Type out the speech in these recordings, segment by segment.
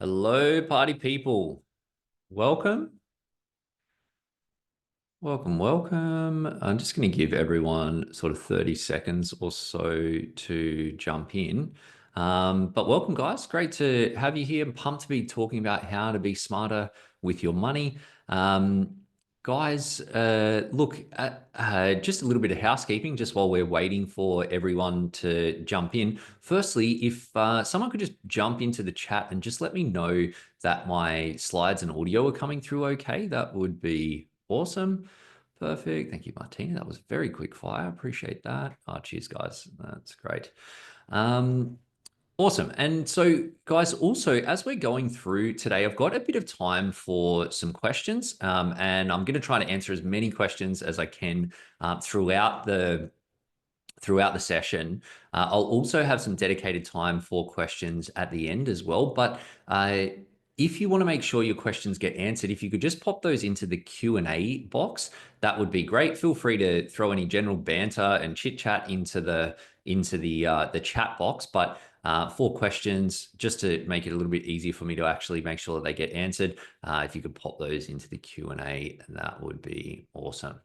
Hello, party people. Welcome, welcome. I'm just going to give everyone sort of 30 seconds or so to jump in. But welcome, guys. Great to have you here. I'm pumped to be talking about how to be smarter with your money. Um, Guys, look, just a little bit of housekeeping just while we're waiting for everyone to jump in. Firstly, if someone could just jump into the chat and just let me know that my slides and audio are coming through okay, that would be awesome. Perfect. Thank you, Martina. That was very quick fire. Appreciate that. Oh, cheers, guys. That's great. Um, Awesome. And so, guys, also, as we're going through today, I've got a bit of time for some questions, and I'm going to try to answer as many questions as I can throughout the session. I'll also have some dedicated time for questions at the end as well. But if you want to make sure your questions get answered, if you could just pop those into the Q&A box, that would be great. Feel free to throw any general banter and chit chat into the chat box. But for questions, just to make it a little bit easier for me to actually make sure that they get answered, if you could pop those into the Q&A, that would be awesome.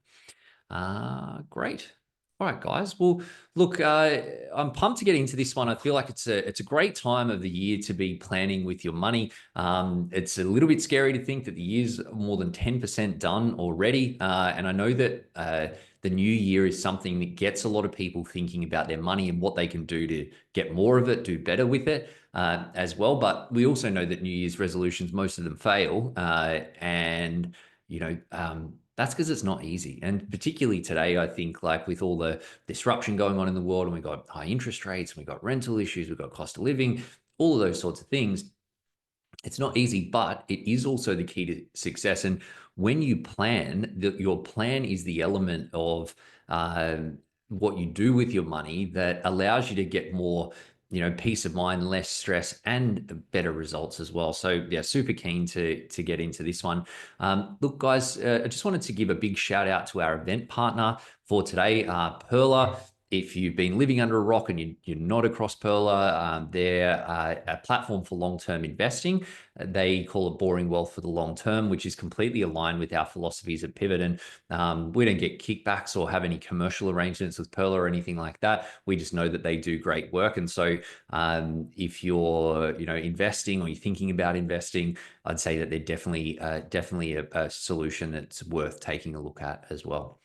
Great. All right, guys. Well, look, I'm pumped to get into this one. I feel like it's a great time of the year to be planning with your money. It's a little bit scary to think that the year's more than 10% done already. And I know that the new year is something that gets a lot of people thinking about their money and what they can do to get more of it, do better with it as well. But we also know that New Year's resolutions, most of them fail. And, you know, that's because it's not easy. And particularly today, I think, like with all the disruption going on in the world, and we've got high interest rates, and we've got rental issues, we've got cost of living, all of those sorts of things. It's not easy, but it is also the key to success. And when you plan, your plan is the element of what you do with your money that allows you to get more, peace of mind, less stress, and better results as well. So yeah, super keen to get into this one. Look, guys, I just wanted to give a big shout out to our event partner for today, Perla. If you've been living under a rock and you're not across Perla, they're a platform for long-term investing. They call it Boring Wealth for the Long Term, which is completely aligned with our philosophies at Pivot. And we don't get kickbacks or have any commercial arrangements with Perla or anything like that. We just know that they do great work. And so if you're, investing or you're thinking about investing, I'd say that they're definitely a solution that's worth taking a look at as well.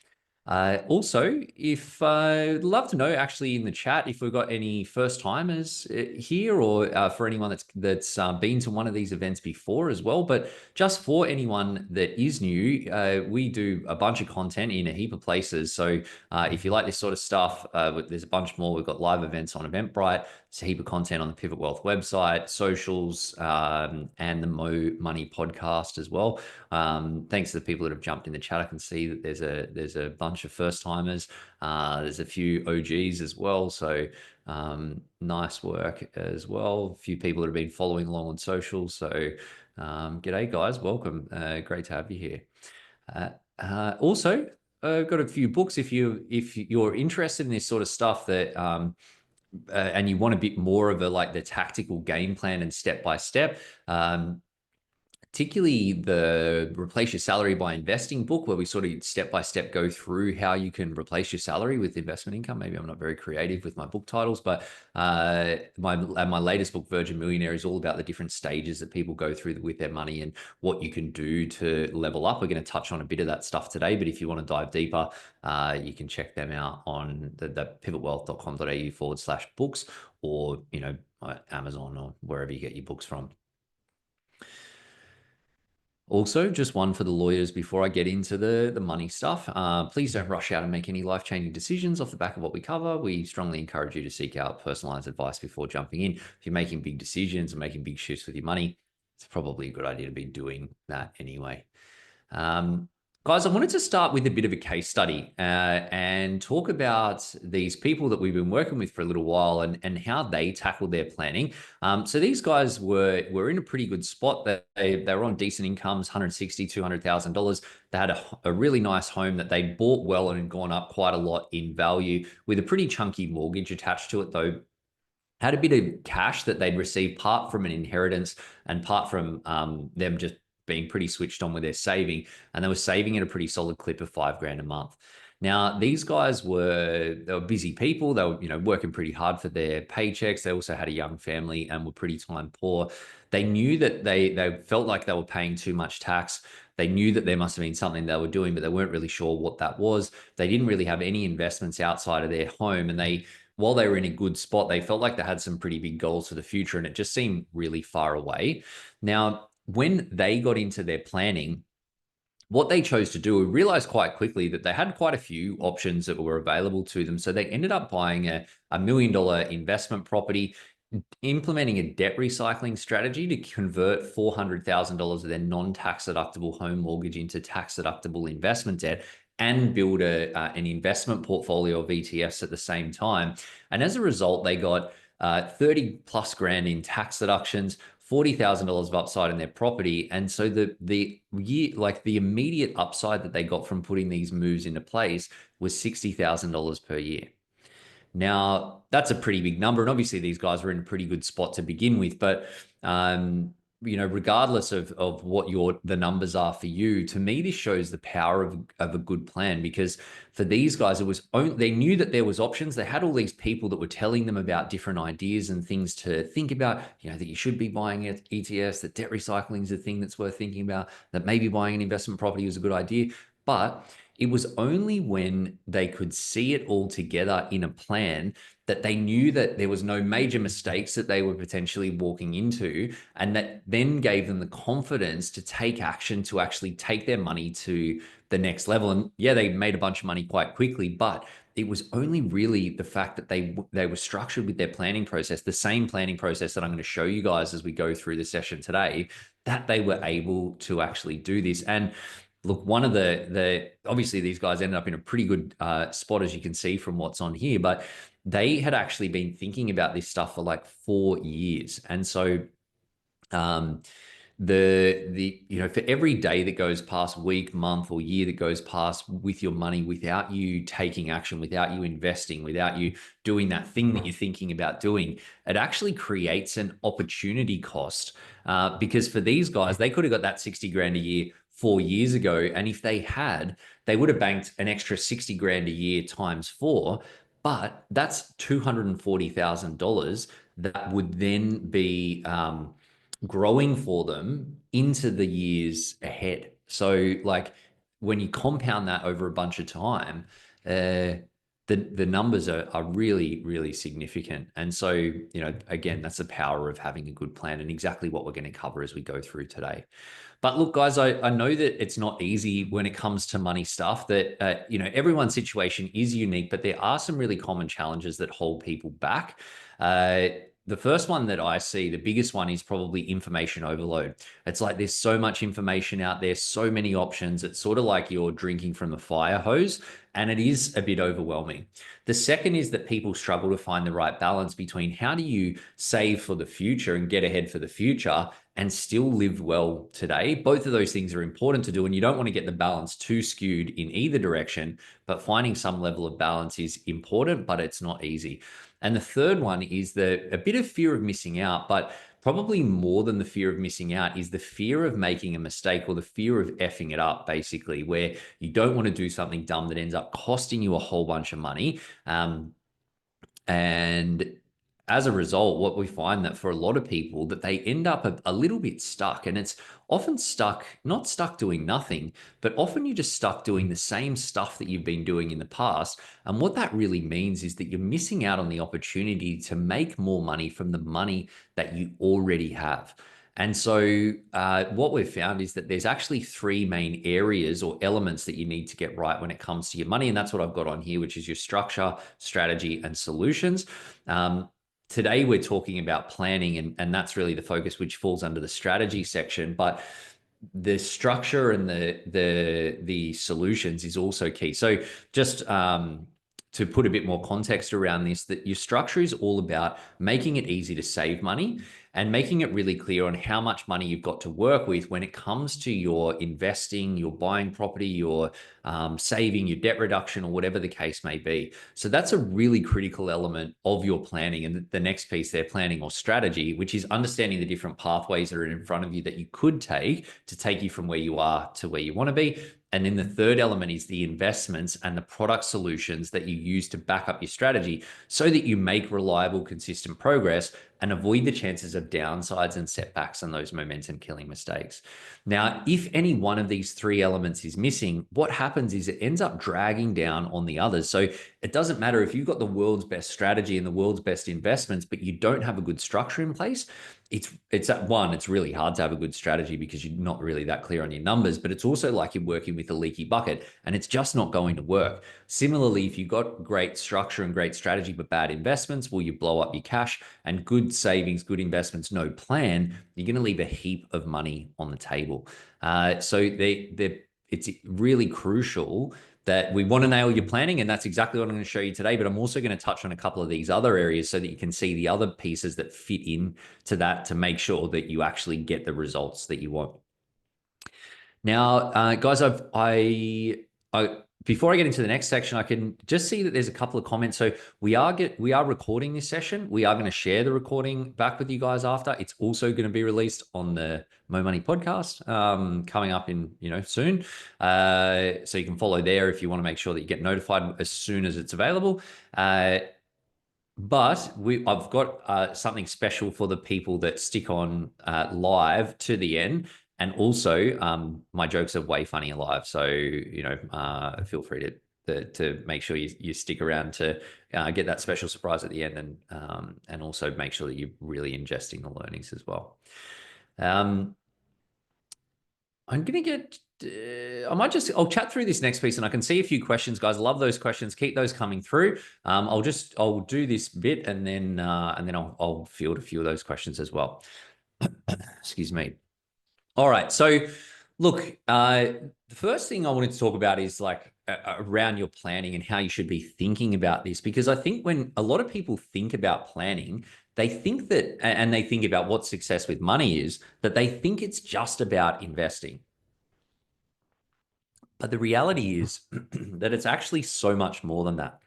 Also, if I'd love to know actually in the chat if we've got any first timers here, or for anyone that's been to one of these events before as well. But just for anyone that is new, we do a bunch of content in a heap of places. So if you like this sort of stuff, there's a bunch more. We've got live events on Eventbrite. There's a heap of content on the Pivot Wealth website, socials, and the Mo Money podcast as well. Thanks to the people that have jumped in the chat. I can see that there's a bunch of first timers. There's a few OGs as well. So nice work as well. A few people that have been following along on social. So g'day guys, welcome. Great to have you here. Also, I've got a few books if you're interested in this sort of stuff that and you want a bit more of the tactical game plan and step by step. Particularly the Replace Your Salary by Investing book, where we sort of step by step go through how you can replace your salary with investment income. Maybe I'm not very creative with my book titles, but my latest book, Virgin Millionaire, is all about the different stages that people go through with their money and what you can do to level up. We're going to touch on a bit of that stuff today, but if you want to dive deeper, you can check them out on the pivotwealth.com.au/books, or Amazon or wherever you get your books from. Also, just one for the lawyers before I get into the money stuff. Please don't rush out and make any life-changing decisions off the back of what we cover. We strongly encourage you to seek out personalized advice before jumping in. If you're making big decisions and making big shifts with your money, it's probably a good idea to be doing that anyway. Guys, I wanted to start with a bit of a case study and talk about these people that we've been working with for a little while and how they tackled their planning. So these guys were in a pretty good spot. They were on decent incomes, $160,000, $200,000. They had a really nice home that they bought well and had gone up quite a lot in value with a pretty chunky mortgage attached to it, though. had a bit of cash that they'd received part from an inheritance and part from them just being pretty switched on with their saving. And they were saving at a pretty solid clip of 5 grand a month. Now, these guys they were busy people. They were, working pretty hard for their paychecks. They also had a young family and were pretty time poor. They knew that they felt like they were paying too much tax. They knew that there must have been something they were doing, but they weren't really sure what that was. They didn't really have any investments outside of their home. And while they were in a good spot, they felt like they had some pretty big goals for the future, and it just seemed really far away. Now, when they got into their planning, what they chose to do, we realized quite quickly that they had quite a few options that were available to them. So they ended up buying a $1 million investment property, implementing a debt recycling strategy to convert $400,000 of their non-tax deductible home mortgage into tax deductible investment debt, and build an investment portfolio of ETFs at the same time. And as a result, they got 30 plus grand in tax deductions, $40,000 of upside in their property. And so the immediate upside that they got from putting these moves into place was $60,000 per year. Now, that's a pretty big number. And obviously, these guys were in a pretty good spot to begin with. But, regardless of what the numbers are for you, to me, this shows the power of a good plan. Because for these guys, they knew that there was options. They had all these people that were telling them about different ideas and things to think about, that you should be buying ETFs, that debt recycling is a thing that's worth thinking about, that maybe buying an investment property was a good idea. But it was only when they could see it all together in a plan that they knew that there was no major mistakes that they were potentially walking into, and that then gave them the confidence to take action to actually take their money to the next level. And yeah, they made a bunch of money quite quickly, but it was only really the fact that they were structured with their planning process, the same planning process that I'm going to show you guys as we go through the session today, that they were able to actually do this. And look, one of obviously these guys ended up in a pretty good spot, as you can see from what's on here, but they had actually been thinking about this stuff for like 4 years. And so for every day that goes past, week, month, or year that goes past with your money without you taking action, without you investing, without you doing that thing that you're thinking about doing, it actually creates an opportunity cost. Because for these guys, they could have got that 60 grand a year 4 years ago. And if they had, they would have banked an extra 60 grand a year times 4. But that's $240,000 that would then be growing for them into the years ahead. So like when you compound that over a bunch of time, the numbers are really, really significant. And so, again, that's the power of having a good plan, and exactly what we're going to cover as we go through today. But look, guys, I know that it's not easy when it comes to money stuff, that, everyone's situation is unique, but there are some really common challenges that hold people back. The first one that I see, the biggest one, is probably information overload. It's like there's so much information out there, so many options. It's sort of like you're drinking from a fire hose, and it is a bit overwhelming. The second is that people struggle to find the right balance between how do you save for the future and get ahead for the future and still live well today. Both of those things are important to do, and you don't want to get the balance too skewed in either direction, but finding some level of balance is important, but it's not easy. And the third one is a bit of fear of missing out, but probably more than the fear of missing out is the fear of making a mistake, or the fear of effing it up, basically, where you don't want to do something dumb that ends up costing you a whole bunch of money. And as a result, what we find that for a lot of people, that they end up a little bit stuck, and it's often not stuck doing nothing, but often you're just stuck doing the same stuff that you've been doing in the past. And what that really means is that you're missing out on the opportunity to make more money from the money that you already have. And so what we've found is that there's actually 3 main areas or elements that you need to get right when it comes to your money. And that's what I've got on here, which is your structure, strategy, and solutions. Today, we're talking about planning, and that's really the focus, which falls under the strategy section. But the structure and the solutions is also key. So just to put a bit more context around this, that your structure is all about making it easy to save money and making it really clear on how much money you've got to work with when it comes to your investing, your buying property, your saving, your debt reduction, or whatever the case may be. So that's a really critical element of your planning. And the next piece there, planning or strategy, which is understanding the different pathways that are in front of you that you could take to take you from where you are to where you want to be. And then the third element is the investments and the product solutions that you use to back up your strategy so that you make reliable, consistent progress and avoid the chances of downsides and setbacks and those momentum killing mistakes. Now, if any one of these three elements is missing, what happens is it ends up dragging down on the others. So it doesn't matter if you've got the world's best strategy and the world's best investments, but you don't have a good structure in place. It's at one, it's really hard to have a good strategy because you're not really that clear on your numbers, but it's also like you're working with a leaky bucket and it's just not going to work. Similarly, if you've got great structure and great strategy, but bad investments, well, you blow up your cash, and good savings, good investments, no plan, you're going to leave a heap of money on the table. It's really crucial that we want to nail your planning. And that's exactly what I'm going to show you today. But I'm also going to touch on a couple of these other areas so that you can see the other pieces that fit in to that to make sure that you actually get the results that you want. Now, guys, before I get into the next section, I can just see that there's a couple of comments. So we are recording this session. We are going to share the recording back with you guys after. It's also going to be released on the Mo Money podcast coming up in soon. So you can follow there if you want to make sure that you get notified as soon as it's available. But I've got something special for the people that stick on live to the end. And also, my jokes are way funnier live. So, feel free to make sure you stick around to get that special surprise at the end, and also make sure that you're really ingesting the learnings as well. I'm going to get, I'll chat through this next piece and I can see a few questions, guys. I love those questions. Keep those coming through. I'll do this bit and then I'll field a few of those questions as well. Excuse me. All right. So look, the first thing I wanted to talk about is like around your planning and how you should be thinking about this, because I think when a lot of people think about planning, they think that, and they think about what success with money is, that they think it's just about investing. But the reality is that it's actually so much more than that.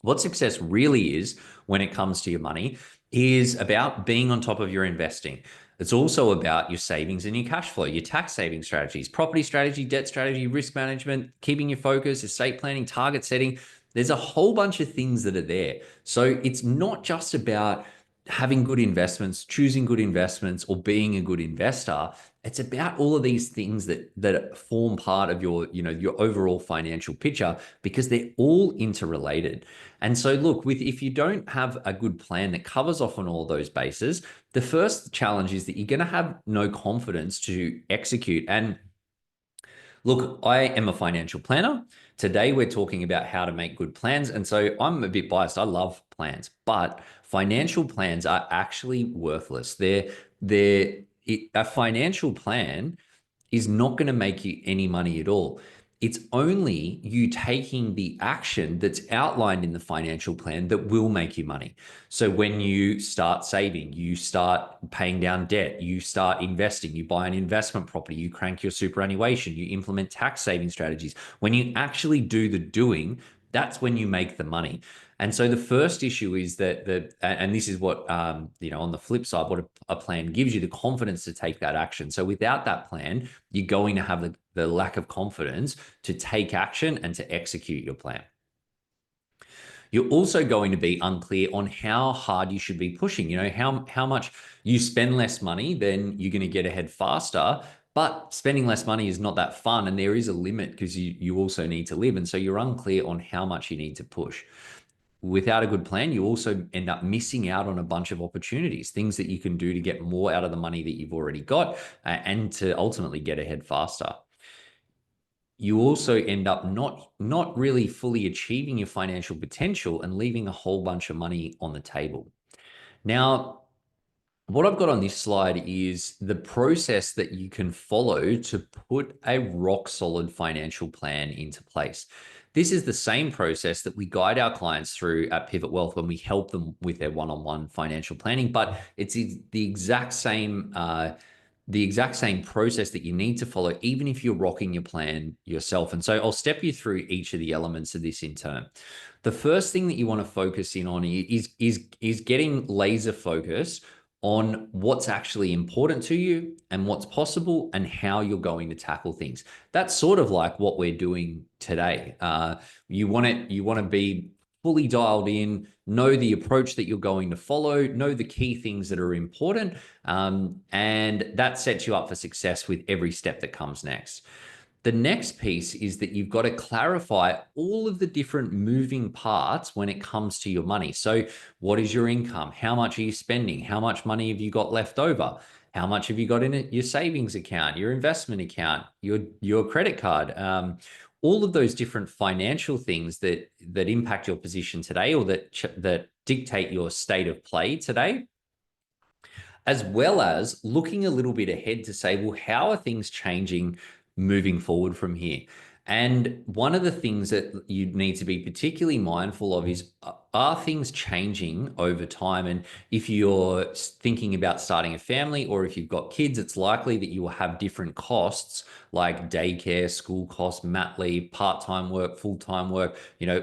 What success really is when it comes to your money is about being on top of your investing. It's also about your savings and your cash flow, your tax saving strategies, property strategy, debt strategy, risk management, keeping your focus, estate planning, target setting. There's a whole bunch of things that are there. So it's not just about having good investments, choosing good investments, or being a good investor. It's about all of these things that form part of your overall financial picture, because they're all interrelated. And so look, if you don't have a good plan that covers off on all those bases, the first challenge is that you're going to have no confidence to execute. And look, I am a financial planner. Today, we're talking about how to make good plans. And so I'm a bit biased. I love plans, but financial plans are actually worthless. A financial plan is not going to make you any money at all. It's only you taking the action that's outlined in the financial plan that will make you money. So when you start saving, you start paying down debt, you start investing, you buy an investment property, you crank your superannuation, you implement tax saving strategies. When you actually do the doing, that's when you make the money. And so the first issue is and this is what, on the flip side, what a plan gives you, the confidence to take that action. So without that plan, you're going to have the lack of confidence to take action and to execute your plan. You're also going to be unclear on how hard you should be pushing. How much you spend less money, then you're going to get ahead faster. But spending less money is not that fun. And there is a limit because you also need to live. And so you're unclear on how much you need to push. Without a good plan, you also end up missing out on a bunch of opportunities, things that you can do to get more out of the money that you've already got and to ultimately get ahead faster. You also end up not really fully achieving your financial potential and leaving a whole bunch of money on the table. Now, what I've got on this slide is the process that you can follow to put a rock solid financial plan into place. This is the same process that we guide our clients through at Pivot Wealth when we help them with their one-on-one financial planning, but it's the exact same process that you need to follow, even if you're rocking your plan yourself. And so I'll step you through each of the elements of this in turn. The first thing that you want to focus in on is getting laser focus on what's actually important to you and what's possible and how you're going to tackle things. That's sort of like what we're doing today. You want to be fully dialed in, know the approach that you're going to follow, know the key things that are important, and that sets you up for success with every step that comes next. The next piece is that you've got to clarify all of the different moving parts when it comes to your money. So, what is your income? How much are you spending? How much money have you got left over? How much have you got in it? Your savings account, your investment account, your credit card. All of those different financial things that impact your position today, or that dictate your state of play today, as well as looking a little bit ahead to say, well, how are things changing moving forward from here? And one of the things that you need to be particularly mindful of is, are things changing over time? And if you're thinking about starting a family, or if you've got kids, it's likely that you will have different costs like daycare, school costs, mat leave, part-time work, full-time work,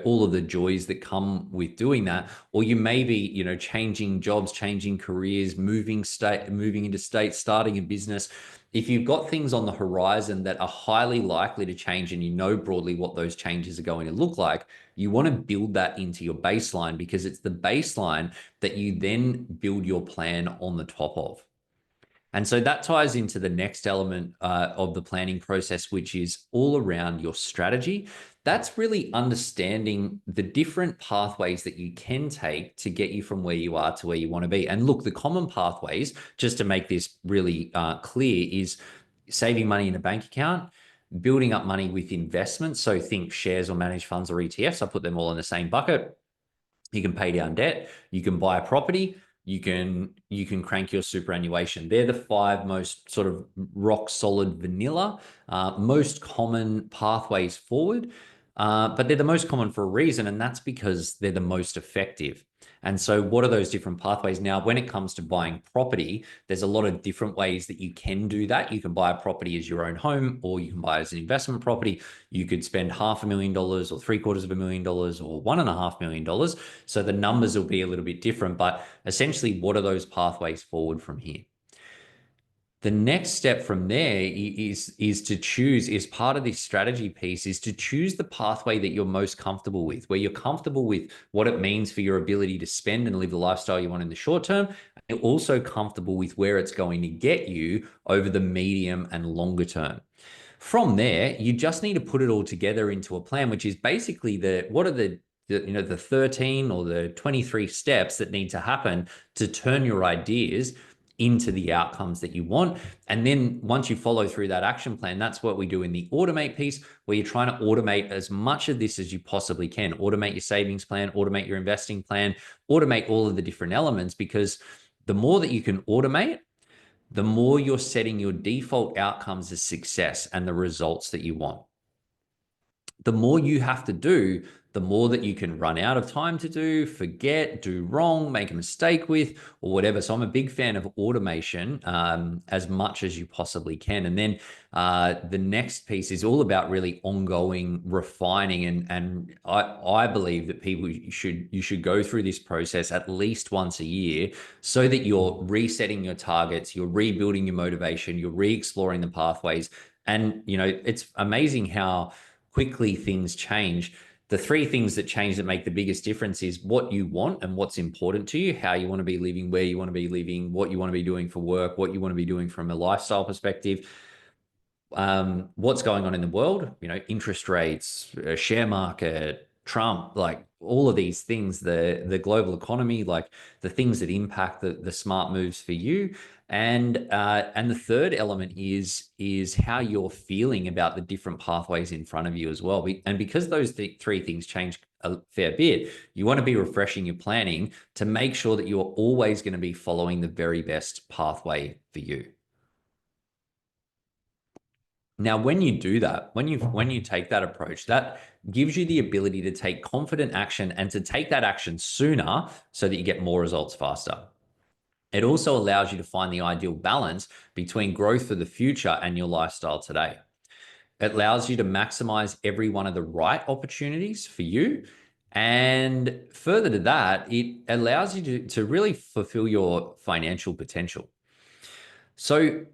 all of the joys that come with doing that. Or you may be, changing jobs, changing careers, moving into state, starting a business. If you've got things on the horizon that are highly likely to change, and you know broadly what those changes are going to look like, you want to build that into your baseline, because it's the baseline that you then build your plan on the top of. And so that ties into the next element of the planning process, which is all around your strategy. That's really understanding the different pathways that you can take to get you from where you are to where you want to be. And look, the common pathways, just to make this really clear, is saving money in a bank account, building up money with investments. So think shares or managed funds or ETFs. I put them all in the same bucket. You can pay down debt. You can buy a property. You can crank your superannuation. They're the 5 most sort of rock solid vanilla, most common pathways forward. But they're the most common for a reason, and that's because they're the most effective. And so what are those different pathways? Now, when it comes to buying property, there's a lot of different ways that you can do that. You can buy a property as your own home, or you can buy it as an investment property. You could spend $500,000 or $750,000 or $1.5 million. So the numbers will be a little bit different, but essentially, what are those pathways forward from here? The next step from there is to choose, is part of this strategy piece, is to choose the pathway that you're most comfortable with, where you're comfortable with what it means for your ability to spend and live the lifestyle you want in the short term. And you're also comfortable with where it's going to get you over the medium and longer term. From there, you just need to put it all together into a plan, which is basically what are the 13 or the 23 steps that need to happen to turn your ideas into the outcomes that you want. And then once you follow through that action plan, that's what we do in the automate piece, where you're trying to automate as much of this as you possibly can. Automate your savings plan, automate your investing plan, automate all of the different elements, because the more that you can automate, the more you're setting your default outcomes as success and the results that you want. The more you have to do, the more that you can run out of time to do, forget, do wrong, make a mistake with, or whatever. So I'm a big fan of automation as much as you possibly can. And then the next piece is all about really ongoing refining. And I believe that you should go through this process at least once a year, so that you're resetting your targets, you're rebuilding your motivation, you're re-exploring the pathways. And it's amazing how quickly things change. The 3 things that change that make the biggest difference is what you want and what's important to you, how you want to be living, where you want to be living, what you want to be doing for work, what you want to be doing from a lifestyle perspective, what's going on in the world, interest rates, share market, Trump, like all of these things, the global economy, like the things that impact the smart moves for you. And the third element is how you're feeling about the different pathways in front of you as well. And because those 3 things change a fair bit, you want to be refreshing your planning to make sure that you're always going to be following the very best pathway for you. Now, when you do that, when you take that approach, that gives you the ability to take confident action and to take that action sooner so that you get more results faster. It also allows you to find the ideal balance between growth for the future and your lifestyle today. It allows you to maximize every one of the right opportunities for you. And further to that, it allows you to really fulfill your financial potential. So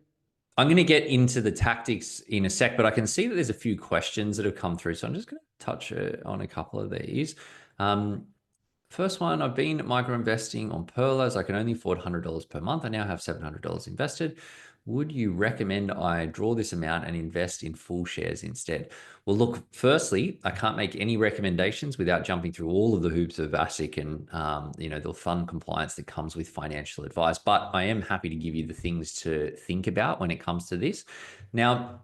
I'm going to get into the tactics in a sec, but I can see that there's a few questions that have come through. So I'm just going to touch on a couple of these. First one, I've been micro investing on Pearlers. I can only afford $100 per month. I now have $700 invested. Would you recommend I draw this amount and invest in full shares instead? Well, look, firstly, I can't make any recommendations without jumping through all of the hoops of ASIC and the fund compliance that comes with financial advice. But I am happy to give you the things to think about when it comes to this. Now,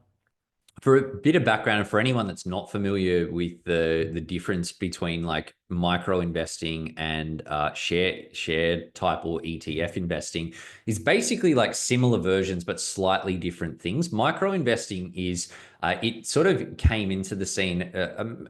for a bit of background, and for anyone that's not familiar with the difference between like micro investing and share type or ETF investing, is basically like similar versions but slightly different things. Micro investing is it sort of came into the scene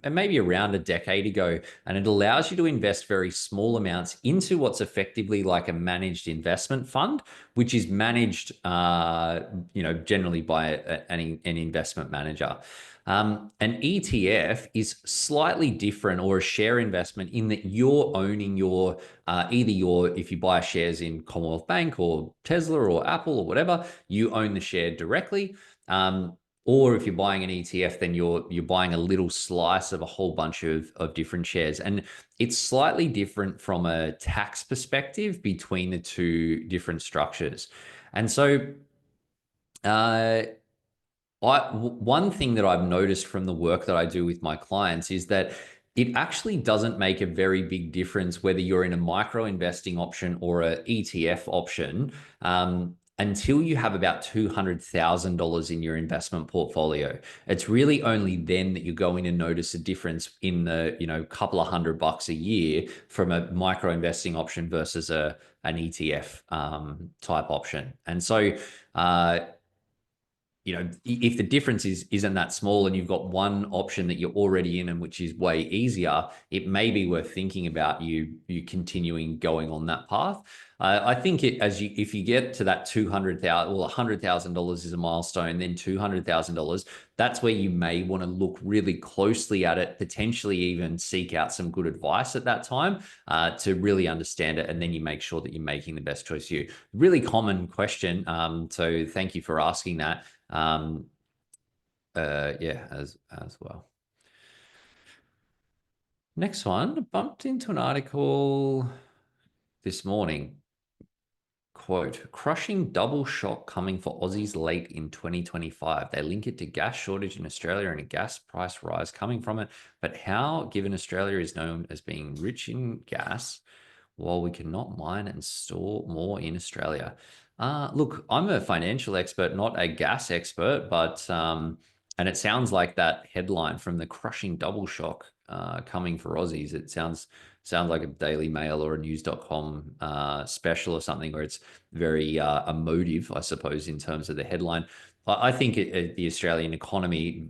maybe around a decade ago, and it allows you to invest very small amounts into what's effectively like a managed investment fund, which is managed, generally by an investment manager. An ETF is slightly different, or a share investment, in that you're owning your if you buy shares in Commonwealth Bank or Tesla or Apple or whatever, you own the share directly. Or if you're buying an ETF, then you're buying a little slice of a whole bunch of different shares. And it's slightly different from a tax perspective between the two different structures. And so one thing that I've noticed from the work that I do with my clients is that it actually doesn't make a very big difference whether you're in a micro investing option or an ETF option, until you have about $200,000 in your investment portfolio. It's really only then that you're going to notice a difference in the couple of $100 a year from a micro investing option versus an ETF type option. And so if the difference isn't that small and you've got one option that you're already in and which is way easier, it may be worth thinking about you continuing going on that path. I think if you get to that 200,000, well, $100,000 is a milestone, then $200,000, that's where you may want to look really closely at it, potentially even seek out some good advice at that time to really understand it, and then you make sure that you're making the best choice for you. Really common question, so thank you for asking that. As well. Next one, bumped into an article this morning. Quote, crushing double shock coming for Aussies late in 2025. They link it to gas shortage in Australia and a gas price rise coming from it. But how, given Australia is known as being rich in gas, while we cannot mine and store more in Australia? Look, I'm a financial expert, not a gas expert, but and it sounds like that headline from the crushing double shock coming for Aussies. It sounds like a Daily Mail or a news.com special or something, where it's very emotive, I suppose, in terms of the headline. I think the Australian economy,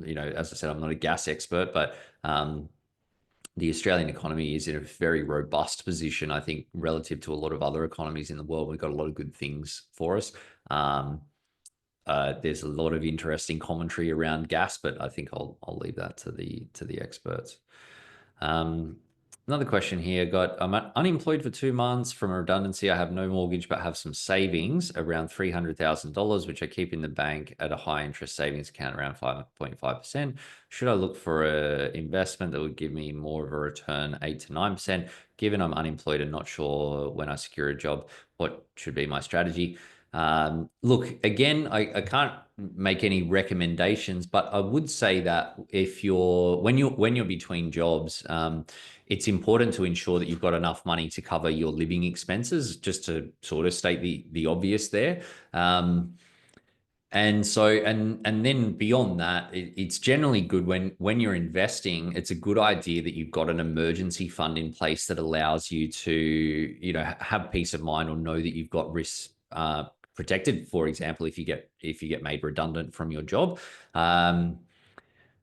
as I said, I'm not a gas expert, but the Australian economy is in a very robust position, I think, relative to a lot of other economies in the world. We've got a lot of good things for us. There's a lot of interesting commentary around gas, but I think I'll leave that to the experts. Another question here. I'm unemployed for 2 months from a redundancy. I have no mortgage, but have some savings around $300,000, which I keep in the bank at a high interest savings account around 5.5%. Should I look for an investment that would give me more of a return, 8 to 9%? Given I'm unemployed and not sure when I secure a job, what should be my strategy? Look, again, I can't make any recommendations, but I would say that when you're between jobs, it's important to ensure that you've got enough money to cover your living expenses, just to sort of state the obvious there. And so, and then beyond that, it's generally good when you're investing, it's a good idea that you've got an emergency fund in place that allows you to, have peace of mind, or know that you've got risk protected, for example, if you get made redundant from your job.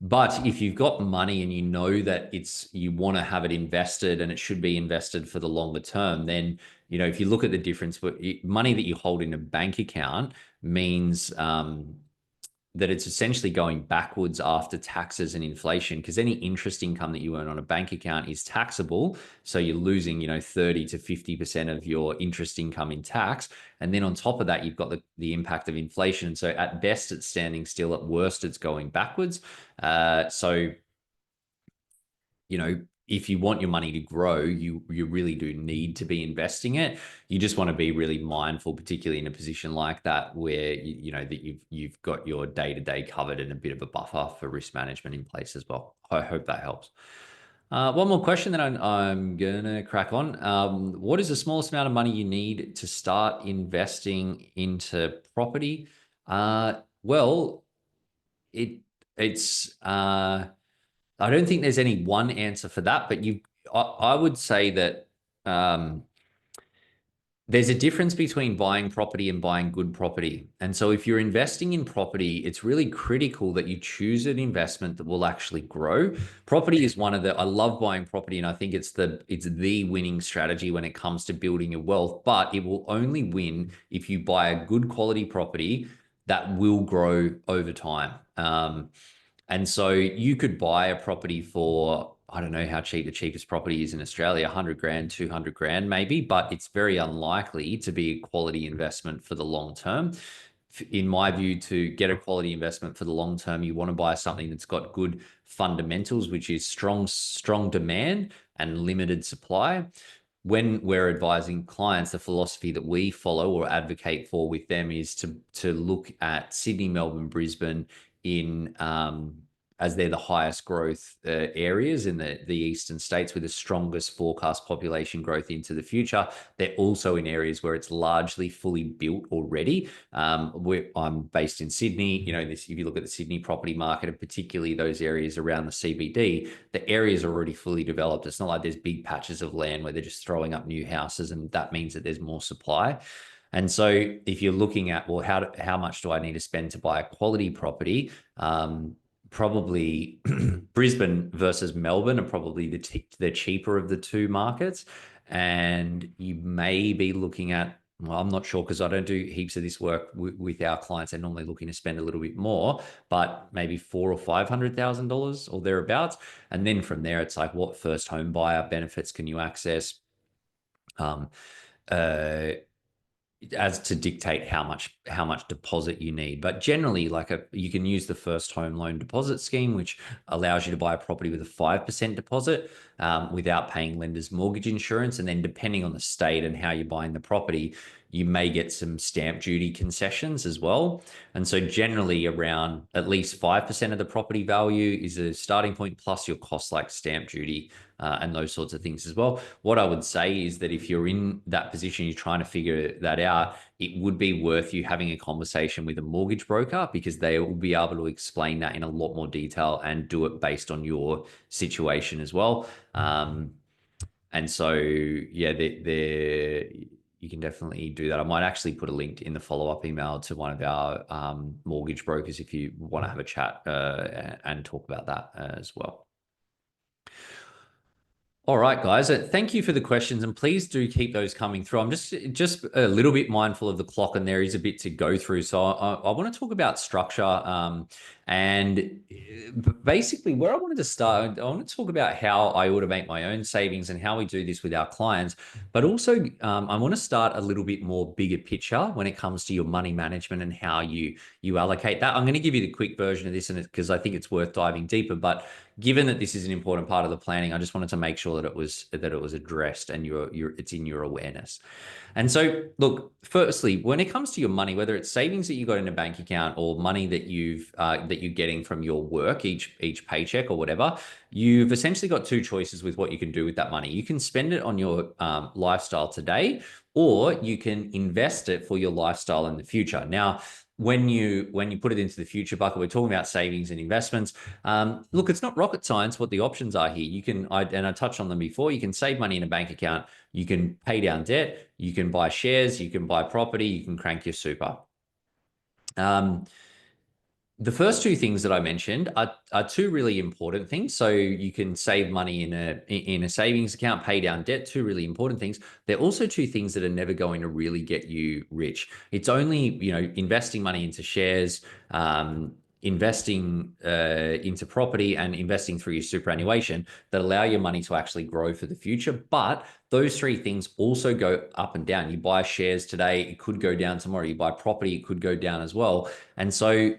But if you've got money and you know that you want to have it invested and it should be invested for the longer term, then, if you look at the difference, but money that you hold in a bank account means that it's essentially going backwards after taxes and inflation, because any interest income that you earn on a bank account is taxable. So you're losing, 30 to 50% of your interest income in tax. And then on top of that, you've got the impact of inflation. So at best, it's standing still. At worst, it's going backwards. So, if you want your money to grow, you really do need to be investing it. You just want to be really mindful, particularly in a position like that where that you've got your day-to-day covered and a bit of a buffer for risk management in place as well. I hope that helps. One more question that I'm gonna crack on. What is the smallest amount of money you need to start investing into property? Well, it's I don't think there's any one answer for that, but I would say that there's a difference between buying property and buying good property. And so if you're investing in property, it's really critical that you choose an investment that will actually grow. Property is I love buying property, and I think it's the winning strategy when it comes to building your wealth, but it will only win if you buy a good quality property that will grow over time. And so you could buy a property for, I don't know how cheap the cheapest property is in Australia, 100 grand, 200 grand maybe, but it's very unlikely to be a quality investment for the long term. In my view, to get a quality investment for the long term, you want to buy something that's got good fundamentals, which is strong demand and limited supply. When we're advising clients, the philosophy that we follow or advocate for with them is to look at Sydney, Melbourne, Brisbane in as they're the highest growth areas in the eastern states with the strongest forecast population growth into the future. They're also in areas where it's largely fully built already. I'm based in Sydney. If you look at the Sydney property market, and particularly those areas around the CBD, the areas are already fully developed. It's not like there's big patches of land where they're just throwing up new houses, and that means that there's more supply. And so if you're looking at, well, how much do I need to spend to buy a quality property? Probably Brisbane versus Melbourne are probably the cheaper of the two markets. And you may be looking at, well, I'm not sure because I don't do heaps of this work with our clients. They're normally looking to spend a little bit more, but maybe $400,000 or $500,000 or thereabouts. And then from there, it's like, what first home buyer benefits can you access? As to dictate how much deposit you need. But generally, you can use the first home loan deposit scheme, which allows you to buy a property with a 5% deposit without paying lender's mortgage insurance. And then depending on the state and how you're buying the property, you may get some stamp duty concessions as well. And so generally around at least 5% of the property value is a starting point, plus your costs like stamp duty and those sorts of things as well. What I would say is that if you're in that position, you're trying to figure that out, it would be worth you having a conversation with a mortgage broker, because they will be able to explain that in a lot more detail and do it based on your situation as well. And so, yeah, you can definitely do that. I might actually put a link in the follow-up email to one of our mortgage brokers if you want to have a chat and talk about that as well. All right, guys, thank you for the questions, and please do keep those coming through. I'm just a little bit mindful of the clock, and there is a bit to go through. So I want to talk about structure, and basically where I wanted to start, I want to talk about how I automate my own savings and how we do this with our clients. But also, I want to start a little bit more bigger picture when it comes to your money management and how you allocate that. I'm going to give you the quick version of this, and because I think it's worth diving deeper. But given that this is an important part of the planning, I just wanted to make sure that it was addressed and it's in your awareness. And so, look, firstly, when it comes to your money, whether it's savings that you got in a bank account or money that you're getting from your work, each paycheck or whatever, you've essentially got two choices with what you can do with that money. You can spend it on your lifestyle today, or you can invest it for your lifestyle in the future. Now, when you put it into the future bucket, we're talking about savings and investments. Look, it's not rocket science what the options are here. And I touched on them before. You can save money in a bank account. You can pay down debt. You can buy shares. You can buy property. You can crank your super. The first two things that I mentioned are two really important things. So you can save money in a savings account, pay down debt, two really important things. They're also two things that are never going to really get you rich. It's only, investing money into shares, investing into property and investing through your superannuation that allow your money to actually grow for the future. But those three things also go up and down. You buy shares today, it could go down tomorrow. You buy property, it could go down as well. And so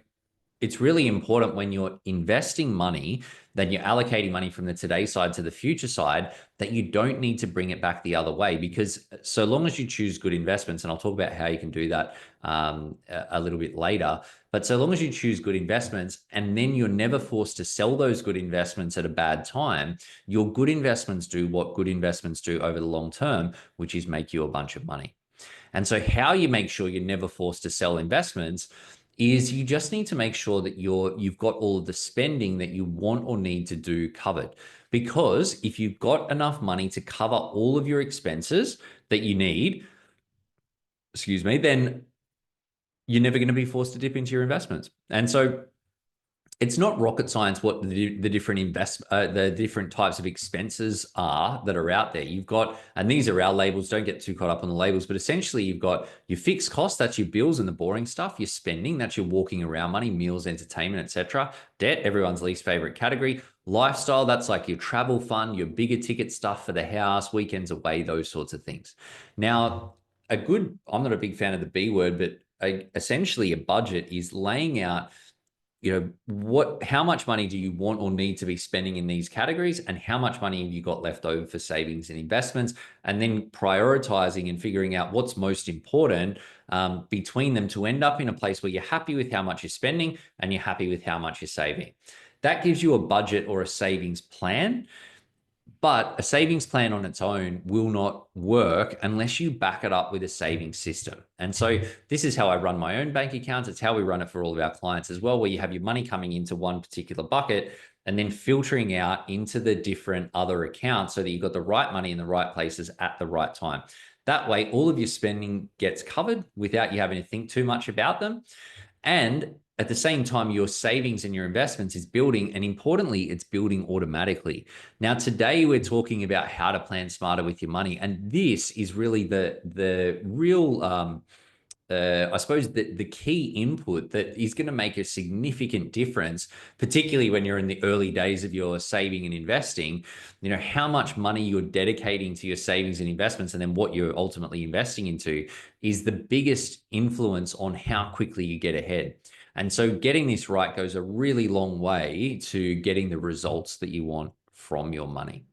it's really important when you're investing money, then you're allocating money from the today side to the future side, that you don't need to bring it back the other way. Because so long as you choose good investments, and I'll talk about how you can do that a little bit later, but so long as you choose good investments and then you're never forced to sell those good investments at a bad time, your good investments do what good investments do over the long term, which is make you a bunch of money. And so how you make sure you're never forced to sell investments is you just need to make sure that you've got all of the spending that you want or need to do covered. Because if you've got enough money to cover all of your expenses that you need, excuse me, then you're never going to be forced to dip into your investments. And so it's not rocket science what the different types of expenses are that are out there. You've got, and these are our labels, don't get too caught up on the labels, but essentially you've got your fixed costs, that's your bills and the boring stuff, your spending, that's your walking around money, meals, entertainment, etc. Debt, everyone's least favorite category. Lifestyle, that's like your travel fund, your bigger ticket stuff for the house, weekends away, those sorts of things. Now, I'm not a big fan of the B word, but essentially a budget is laying out how much money do you want or need to be spending in these categories, and how much money have you got left over for savings and investments, and then prioritizing and figuring out what's most important between them to end up in a place where you're happy with how much you're spending and you're happy with how much you're saving. That gives you a budget or a savings plan. But a savings plan on its own will not work unless you back it up with a savings system. And so this is how I run my own bank accounts. It's how we run it for all of our clients as well, where you have your money coming into one particular bucket and then filtering out into the different other accounts so that you've got the right money in the right places at the right time. That way, all of your spending gets covered without you having to think too much about them. And at the same time, your savings and your investments is building, and importantly, it's building automatically. Now, today we're talking about how to plan smarter with your money, and this is really the real I suppose the key input that is going to make a significant difference, particularly when you're in the early days of your saving and investing. How much money you're dedicating to your savings and investments, and then what you're ultimately investing into, is the biggest influence on how quickly you get ahead. And so getting this right goes a really long way to getting the results that you want from your money.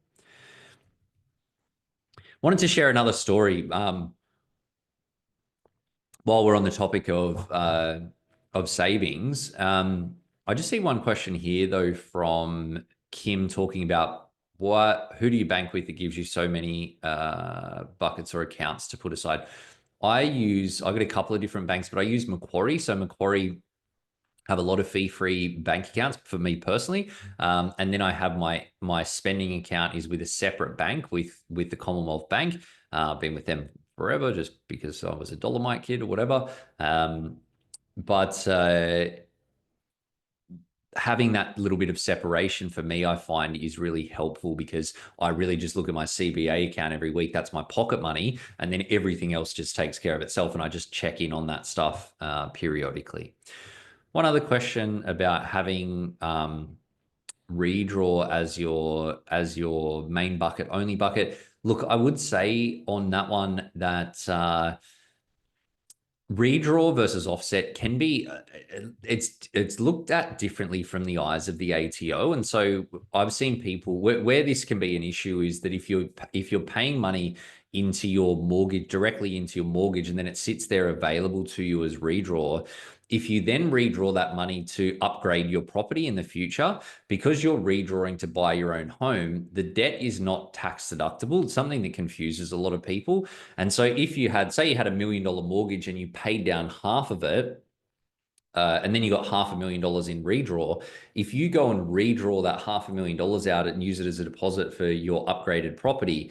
Wanted to share another story. While we're on the topic of savings, I just see one question here though from Kim talking about who do you bank with that gives you so many buckets or accounts to put aside? I've got a couple of different banks, but I use Macquarie. So Macquarie have a lot of fee-free bank accounts for me personally, and then I have my spending account is with a separate bank with the Commonwealth Bank. Been with them forever just because I was a Dolomite kid or whatever. But having that little bit of separation for me, I find is really helpful, because I really just look at my CBA account every week. That's my pocket money. And then everything else just takes care of itself. And I just check in on that stuff periodically. One other question about having redraw as your main bucket, only bucket. Look, I would say on that one that redraw versus offset can be it's looked at differently from the eyes of the ATO. And so I've seen people where this can be an issue is that if you're paying money into your mortgage, directly into your mortgage, and then it sits there available to you as redraw, if you then redraw that money to upgrade your property in the future, because you're redrawing to buy your own home, the debt is not tax deductible. It's something that confuses a lot of people. And so if you had, say you had $1 million mortgage and you paid down half of it, and then you got $500,000 in redraw. If you go and redraw that $500,000 out and use it as a deposit for your upgraded property,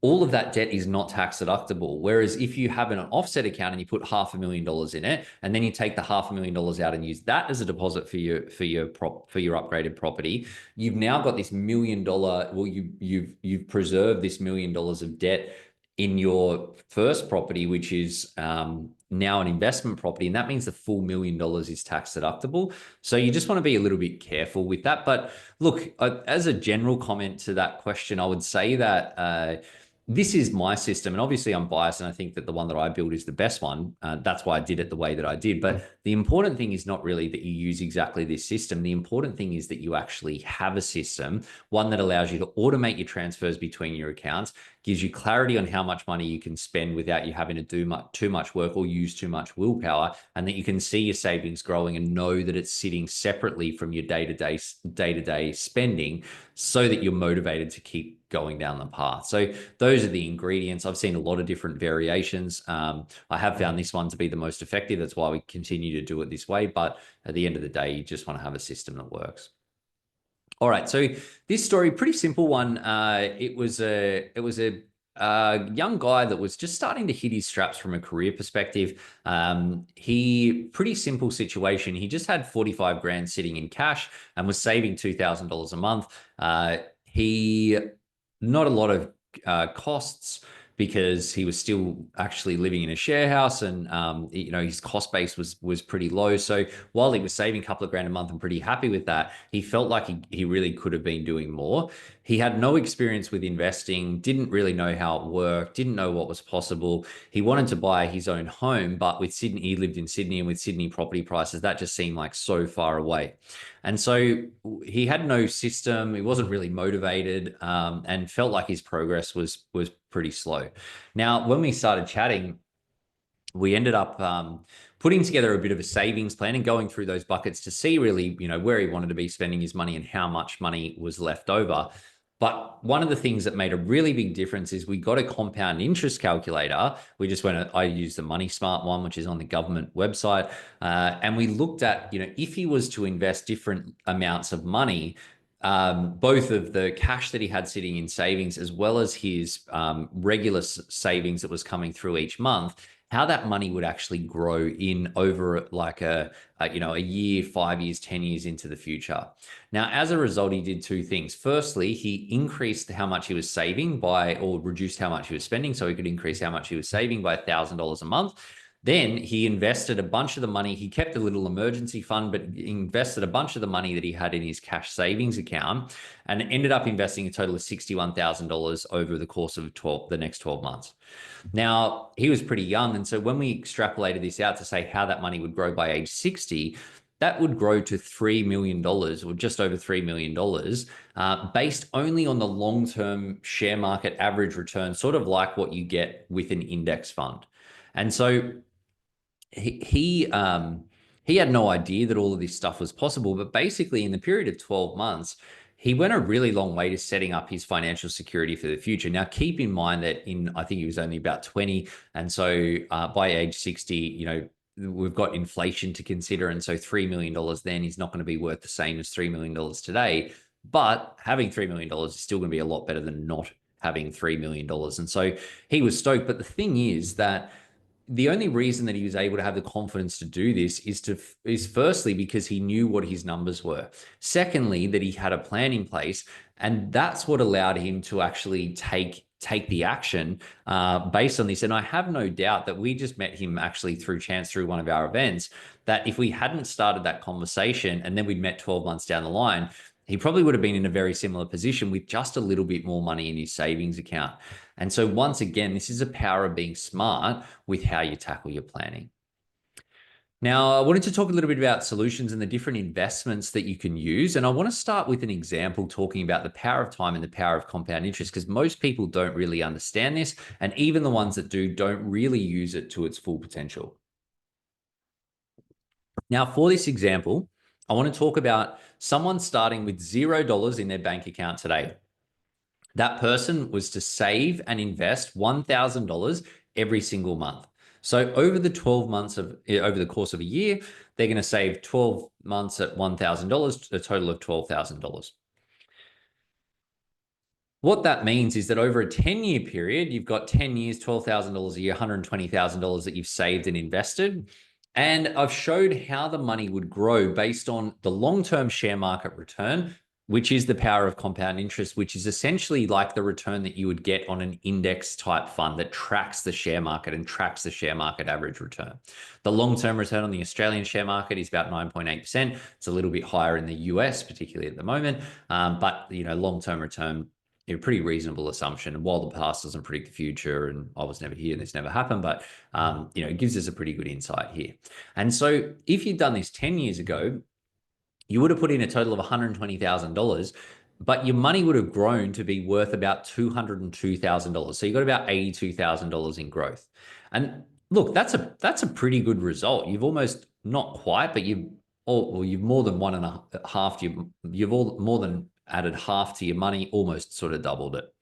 all of that debt is not tax deductible. Whereas if you have an offset account and you put $500,000 in it, and then you take the $500,000 out and use that as a deposit for your upgraded property, you've now got this $1 million. Well, you've preserved this $1 million of debt in your first property, which is now an investment property, and that means the full $1 million is tax deductible. So you just want to be a little bit careful with that. But look, as a general comment to that question, I would say that this is my system, and obviously I'm biased, and I think that the one that I build is the best one. That's why I did it the way that I did. But the important thing is not really that you use exactly this system. The important thing is that you actually have a system, one that allows you to automate your transfers between your accounts, gives you clarity on how much money you can spend without you having to do too much work or use too much willpower, and that you can see your savings growing and know that it's sitting separately from your day-to-day spending, so that you're motivated to keep going down the path. So those are the ingredients. I've seen a lot of different variations. I have found this one to be the most effective. That's why we continue to do it this way. But at the end of the day, you just want to have a system that works. All right, so this story, pretty simple one. It was a young guy that was just starting to hit his straps from a career perspective. Pretty simple situation. He just had 45 grand sitting in cash and was saving $2,000 a month. He not a lot of costs, because he was still actually living in a share house, and his cost base was pretty low. So while he was saving a couple of grand a month and pretty happy with that, he felt like he really could have been doing more. He had no experience with investing, didn't really know how it worked, didn't know what was possible. He wanted to buy his own home, but with Sydney, he lived in Sydney, and with Sydney property prices, that just seemed like so far away. And so he had no system. He wasn't really motivated, and felt like his progress was pretty slow. Now, when we started chatting, we ended up putting together a bit of a savings plan and going through those buckets to see really, where he wanted to be spending his money and how much money was left over. But one of the things that made a really big difference is we got a compound interest calculator. I used the Money Smart one, which is on the government website. And we looked at, if he was to invest different amounts of money, both of the cash that he had sitting in savings, as well as his regular savings that was coming through each month, how that money would actually grow in over like a year, 5 years, 10 years into the future. Now, as a result, he did two things. Firstly, he increased how much he was saving or reduced how much he was spending, so he could increase how much he was saving by $1,000 a month. Then he invested a bunch of the money. He kept a little emergency fund, but invested a bunch of the money that he had in his cash savings account, and ended up investing a total of $61,000 over the course of the next 12 months. Now, he was pretty young. And so when we extrapolated this out to say how that money would grow by age 60, that would grow to $3 million, or just over $3 million, based only on the long-term share market average return, sort of like what you get with an index fund. And so he had no idea that all of this stuff was possible, but basically in the period of 12 months, he went a really long way to setting up his financial security for the future. Now, keep in mind that I think he was only about 20. And so by age 60, we've got inflation to consider. And so $3 million then is not going to be worth the same as $3 million today. But having $3 million is still going to be a lot better than not having $3 million. And so he was stoked. But the thing is that the only reason that he was able to have the confidence to do this is firstly because he knew what his numbers were. Secondly, that he had a plan in place, and that's what allowed him to actually take the action based on this. And I have no doubt that we just met him actually through chance through one of our events, that if we hadn't started that conversation and then we'd met 12 months down the line, he probably would have been in a very similar position with just a little bit more money in his savings account. And so once again, this is the power of being smart with how you tackle your planning. Now, I wanted to talk a little bit about solutions and the different investments that you can use. And I want to start with an example talking about the power of time and the power of compound interest, because most people don't really understand this. And even the ones that do don't really use it to its full potential. Now, for this example, I want to talk about someone starting with $0 in their bank account today. That person was to save and invest $1,000 every single month. So over the 12 months over the course of a year, they're going to save 12 months at $1,000, a total of $12,000. What that means is that over a 10-year period, you've got 10 years, $12,000 a year, $120,000 that you've saved and invested. And I've showed how the money would grow based on the long-term share market return, which is the power of compound interest, which is essentially like the return that you would get on an index type fund that tracks the share market and tracks the share market average return. The long-term return on the Australian share market is about 9.8%. It's a little bit higher in the US, particularly at the moment. But long-term return, pretty reasonable assumption. And while the past doesn't predict the future, and I was never here and this never happened, but it gives us a pretty good insight here. And so if you'd done this 10 years ago, you would have put in a total of $120,000, but your money would have grown to be worth about $202,000. So you got about $82,000 in growth. And look, that's a pretty good result. You've almost, not quite, but you've more than one and a half. You've all more than added half to your money, almost sort of doubled it.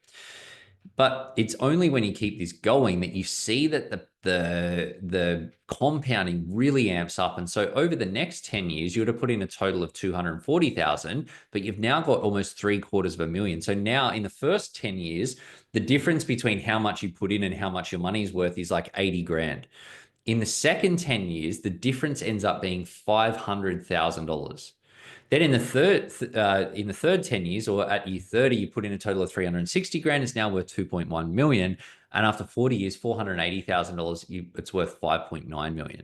But it's only when you keep this going that you see that the compounding really amps up. And so over the next 10 years, you would have put in a total of 240,000, but you've now got almost $750,000. So now in the first 10 years, the difference between how much you put in and how much your money is worth is like 80 grand. In the second 10 years, the difference ends up being $500,000. Then in the third 10 years, or at year 30, you put in a total of 360 grand. It's now worth 2.1 million. And after 40 years, $480,000, it's worth 5.9 million.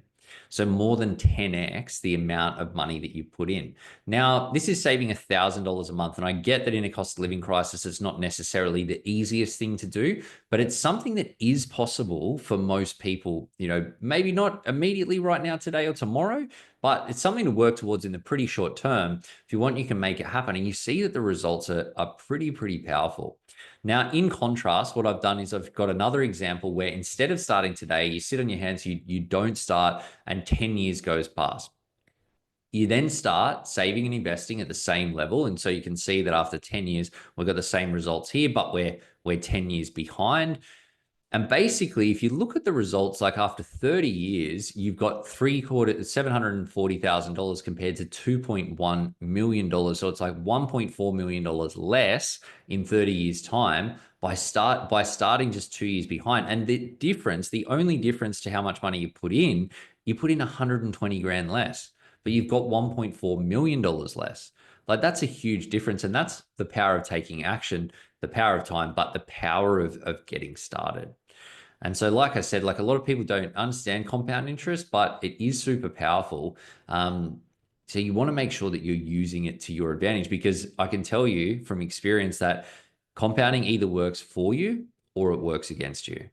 So more than 10x the amount of money that you put in. Now, this is saving $1,000 a month. And I get that in a cost of living crisis, it's not necessarily the easiest thing to do, but it's something that is possible for most people, maybe not immediately right now, today or tomorrow, but it's something to work towards in the pretty short term. If you want, you can make it happen. And you see that the results are pretty powerful. Now, in contrast, what I've done is I've got another example where instead of starting today, you sit on your hands, you don't start, and 10 years goes past. You then start saving and investing at the same level. And so you can see that after 10 years, we've got the same results here, but we're 10 years behind. And basically, if you look at the results, like after 30 years, you've got $740,000 compared to $2.1 million. So it's like $1.4 million less in 30 years time by starting just 2 years behind. And the only difference to how much money you put in 120 grand less, but you've got $1.4 million less. Like, that's a huge difference. And that's the power of taking action, the power of time, but the power of getting started. And so, like I said, like a lot of people don't understand compound interest, but it is super powerful. So you want to make sure that you're using it to your advantage, because I can tell you from experience that compounding either works for you or it works against you.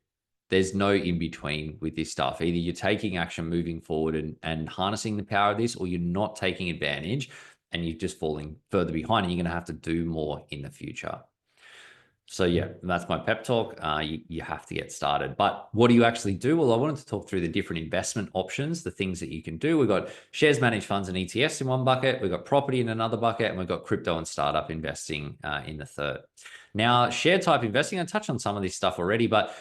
There's no in between with this stuff. Either you're taking action moving forward and harnessing the power of this, or you're not taking advantage and you're just falling further behind, and you're going to have to do more in the future. So yeah, that's my pep talk. You have to get started. But what do you actually do? Well, I wanted to talk through the different investment options, the things that you can do. We've got shares, managed funds, and ETFs in one bucket. We've got property in another bucket, and we've got crypto and startup investing in the third. Now, share type investing, I touched on some of this stuff already, but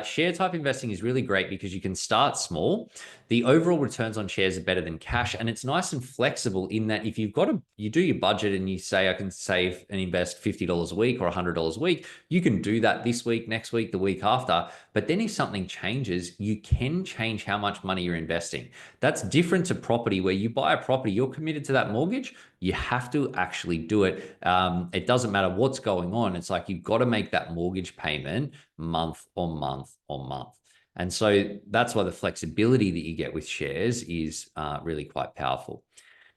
share type investing is really great because you can start small. The overall returns on shares are better than cash, and it's nice and flexible in that if you do your budget and you say, I can save and invest $50 a week or $100 a week, you can do that this week, next week, the week after. But then if something changes, you can change how much money you're investing. That's different to property, where you buy a property, you're committed to that mortgage. You have to actually do it. It doesn't matter what's going on. It's like you've got to make that mortgage payment month on month on month. And so that's why the flexibility that you get with shares is really quite powerful.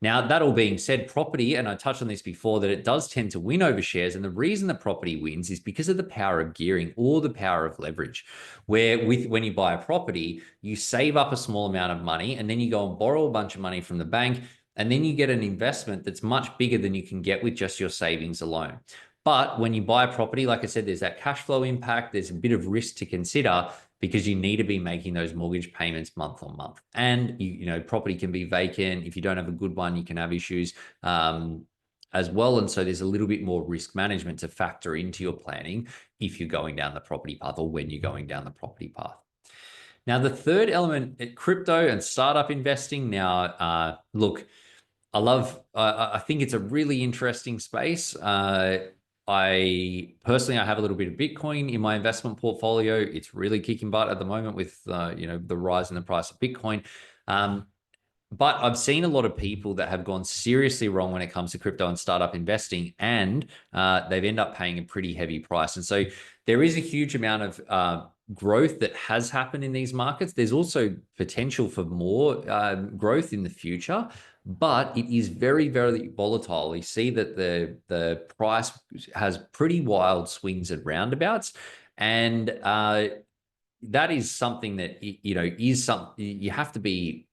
Now, that all being said, property, and I touched on this before, that it does tend to win over shares. And the reason that property wins is because of the power of gearing or the power of leverage, where when you buy a property, you save up a small amount of money and then you go and borrow a bunch of money from the bank. And then you get an investment that's much bigger than you can get with just your savings alone. But when you buy a property, like I said, there's that cash flow impact. There's a bit of risk to consider because you need to be making those mortgage payments month on month. And property can be vacant. If you don't have a good one, you can have issues as well. And so there's a little bit more risk management to factor into your planning if you're going down the property path, or when you're going down the property path. Now, the third element, crypto and startup investing. Now, look, I think it's a really interesting space. I personally, I have a little bit of Bitcoin in my investment portfolio. It's really kicking butt at the moment with, the rise in the price of Bitcoin. Um, but I've seen a lot of people that have gone seriously wrong when it comes to crypto and startup investing, and they've ended up paying a pretty heavy price. And so there is a huge amount of growth that has happened in these markets. There's also potential for more growth in the future, but it is very, very volatile. We see that the price has pretty wild swings and roundabouts, and that is something that is something you have to be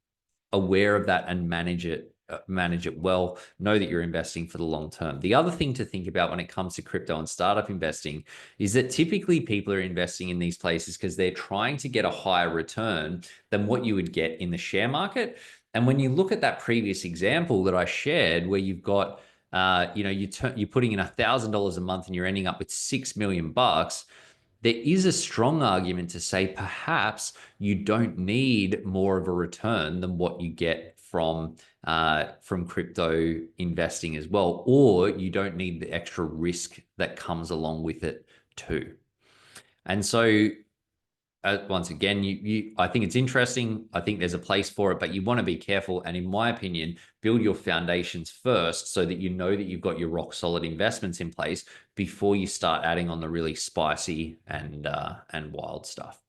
aware of that and manage it well. Know that you're investing for the long term. The other thing to think about when it comes to crypto and startup investing is that typically people are investing in these places because they're trying to get a higher return than what you would get in the share market. And when you look at that previous example that I shared, where you've got you're putting in $1,000 a month and you're ending up with $6 million, there is a strong argument to say perhaps you don't need more of a return than what you get from crypto investing as well, or you don't need the extra risk that comes along with it too. And so once again, I think it's interesting. I think there's a place for it, but you want to be careful. And in my opinion, build your foundations first so that you know that you've got your rock solid investments in place before you start adding on the really spicy and wild stuff.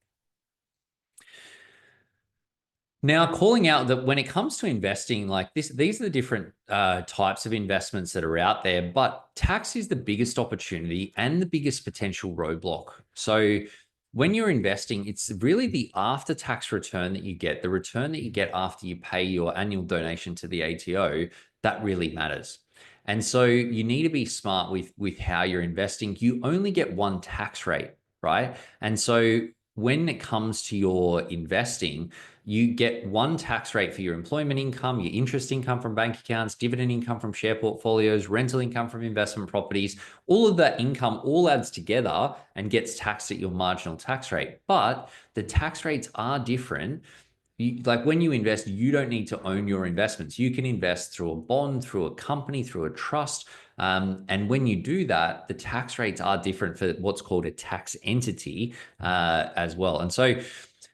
Now, calling out that when it comes to investing like this, these are the different types of investments that are out there, but tax is the biggest opportunity and the biggest potential roadblock. So when you're investing, it's really the after-tax return that you get, the return that you get after you pay your annual donation to the ATO, that really matters. And so you need to be smart with how you're investing. You only get one tax rate, right? And so when it comes to your investing, you get one tax rate for your employment income, your interest income from bank accounts, dividend income from share portfolios, rental income from investment properties. All of that income all adds together and gets taxed at your marginal tax rate. But the tax rates are different. Like when you invest, you don't need to own your investments. You can invest through a bond, through a company, through a trust. And when you do that, the tax rates are different for what's called a tax entity as well. And so,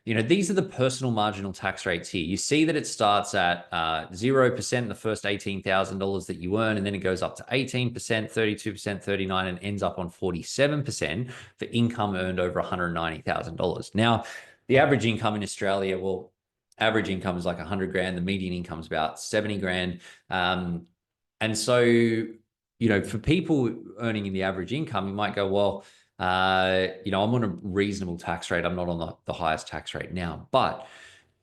these are the personal marginal tax rates here. You see that it starts at 0%, the first $18,000 that you earn, and then it goes up to 18%, 32%, 39%, and ends up on 47% for income earned over $190,000. Now, the average income in Australia, well, average income is like 100 grand. The median income is about 70 grand. And so, for people earning in the average income, you might go, well, I'm on a reasonable tax rate. I'm not on the highest tax rate now. But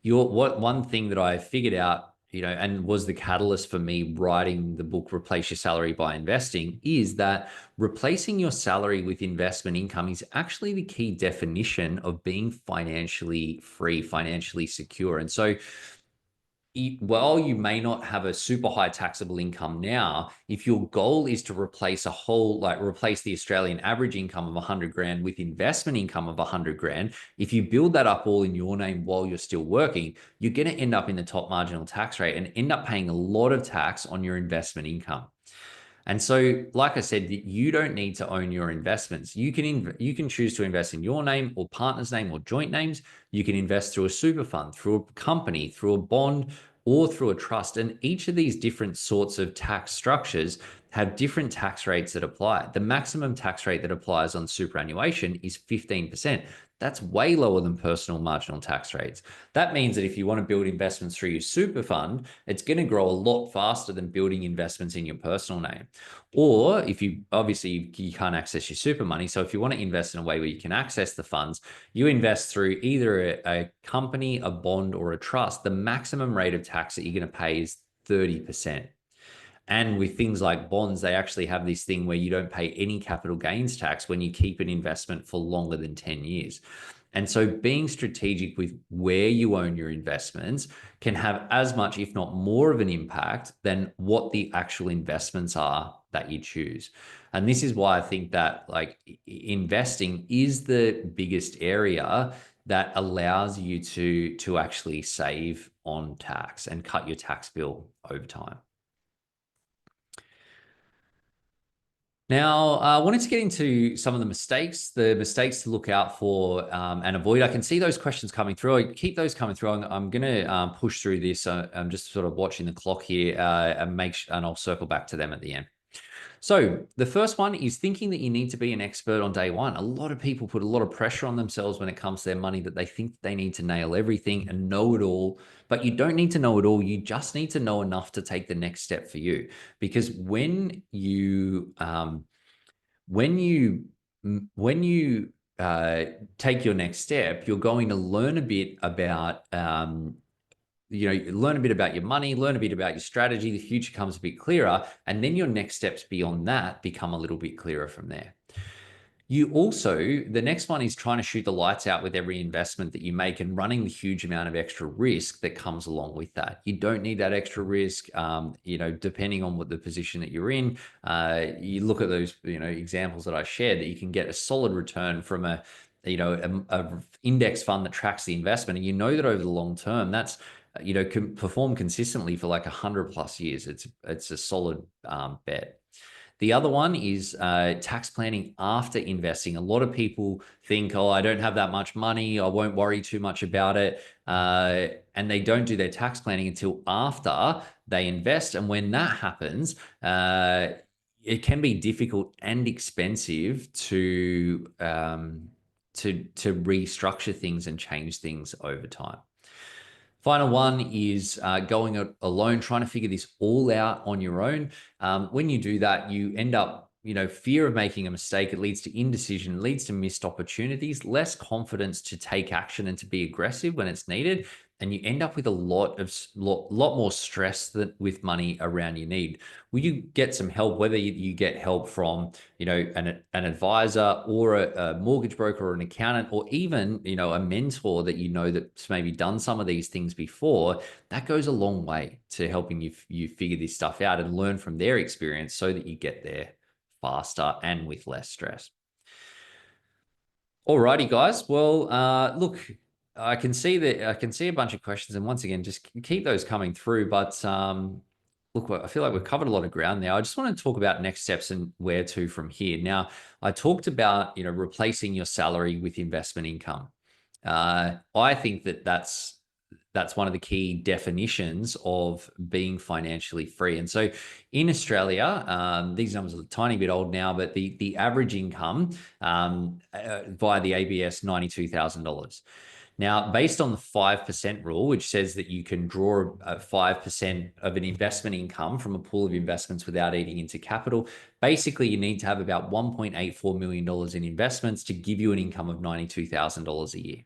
one thing that I figured out, and was the catalyst for me writing the book Replace Your Salary by Investing, is that replacing your salary with investment income is actually the key definition of being financially free, financially secure. And so while you may not have a super high taxable income now, if your goal is to replace replace the Australian average income of 100 grand with investment income of 100 grand, if you build that up all in your name while you're still working, you're going to end up in the top marginal tax rate and end up paying a lot of tax on your investment income. And so, like I said, you don't need to own your investments. You can choose to invest in your name or partner's name or joint names. You can invest through a super fund, through a company, through a bond, or through a trust. And each of these different sorts of tax structures have different tax rates that apply. The maximum tax rate that applies on superannuation is 15%. That's way lower than personal marginal tax rates. That means that if you want to build investments through your super fund, it's going to grow a lot faster than building investments in your personal name. Or if you can't access your super money. So if you want to invest in a way where you can access the funds, you invest through either a company, a bond, or a trust. The maximum rate of tax that you're going to pay is 30%. And with things like bonds, they actually have this thing where you don't pay any capital gains tax when you keep an investment for longer than 10 years. And so being strategic with where you own your investments can have as much, if not more of an impact than what the actual investments are that you choose. And this is why I think that investing is the biggest area that allows you to actually save on tax and cut your tax bill over time. Now, I wanted to get into some of the mistakes to look out for and avoid. I can see those questions coming through. I keep those coming through. I'm going to push through this. I'm just sort of watching the clock here and I'll circle back to them at the end. So the first one is thinking that you need to be an expert on day one. A lot of people put a lot of pressure on themselves when it comes to their money, that they think they need to nail everything and know it all. But you don't need to know it all. You just need to know enough to take the next step for you. Because when you take your next step, you're going to learn a bit about learn a bit about your money, learn a bit about your strategy. The future comes a bit clearer, and then your next steps beyond that become a little bit clearer from there. The next one is trying to shoot the lights out with every investment that you make and running the huge amount of extra risk that comes along with that. You don't need that extra risk. Depending on what the position that you're in, you look at those, examples that I shared, that you can get a solid return from a index fund that tracks the investment. And that over the long term, that's, can perform consistently for like 100+ years. It's a solid bet. The other one is tax planning after investing. A lot of people think, oh, I don't have that much money, I won't worry too much about it. And they don't do their tax planning until after they invest. And when that happens, it can be difficult and expensive to restructure things and change things over time. Final one is going it alone, trying to figure this all out on your own. When you do that, you end up, fear of making a mistake. It leads to indecision, leads to missed opportunities, less confidence to take action and to be aggressive when it's needed. And you end up with a lot more stress than with money around your need. Will you get some help, whether you get help from, an advisor or a mortgage broker or an accountant, or even, a mentor that's maybe done some of these things before, that goes a long way to helping you figure this stuff out and learn from their experience so that you get there faster and with less stress. Alrighty, guys. Well, look, I can see a bunch of questions, and once again, just keep those coming through. But look, I feel like we've covered a lot of ground now. I just want to talk about next steps and where to from here. Now, I talked about replacing your salary with investment income. I think that's one of the key definitions of being financially free. And so in Australia, these numbers are a tiny bit old now, but the average income via the ABS, $92,000. Now, based on the 5% rule, which says that you can draw 5% of an investment income from a pool of investments without eating into capital, basically you need to have about $1.84 million in investments to give you an income of $92,000 a year.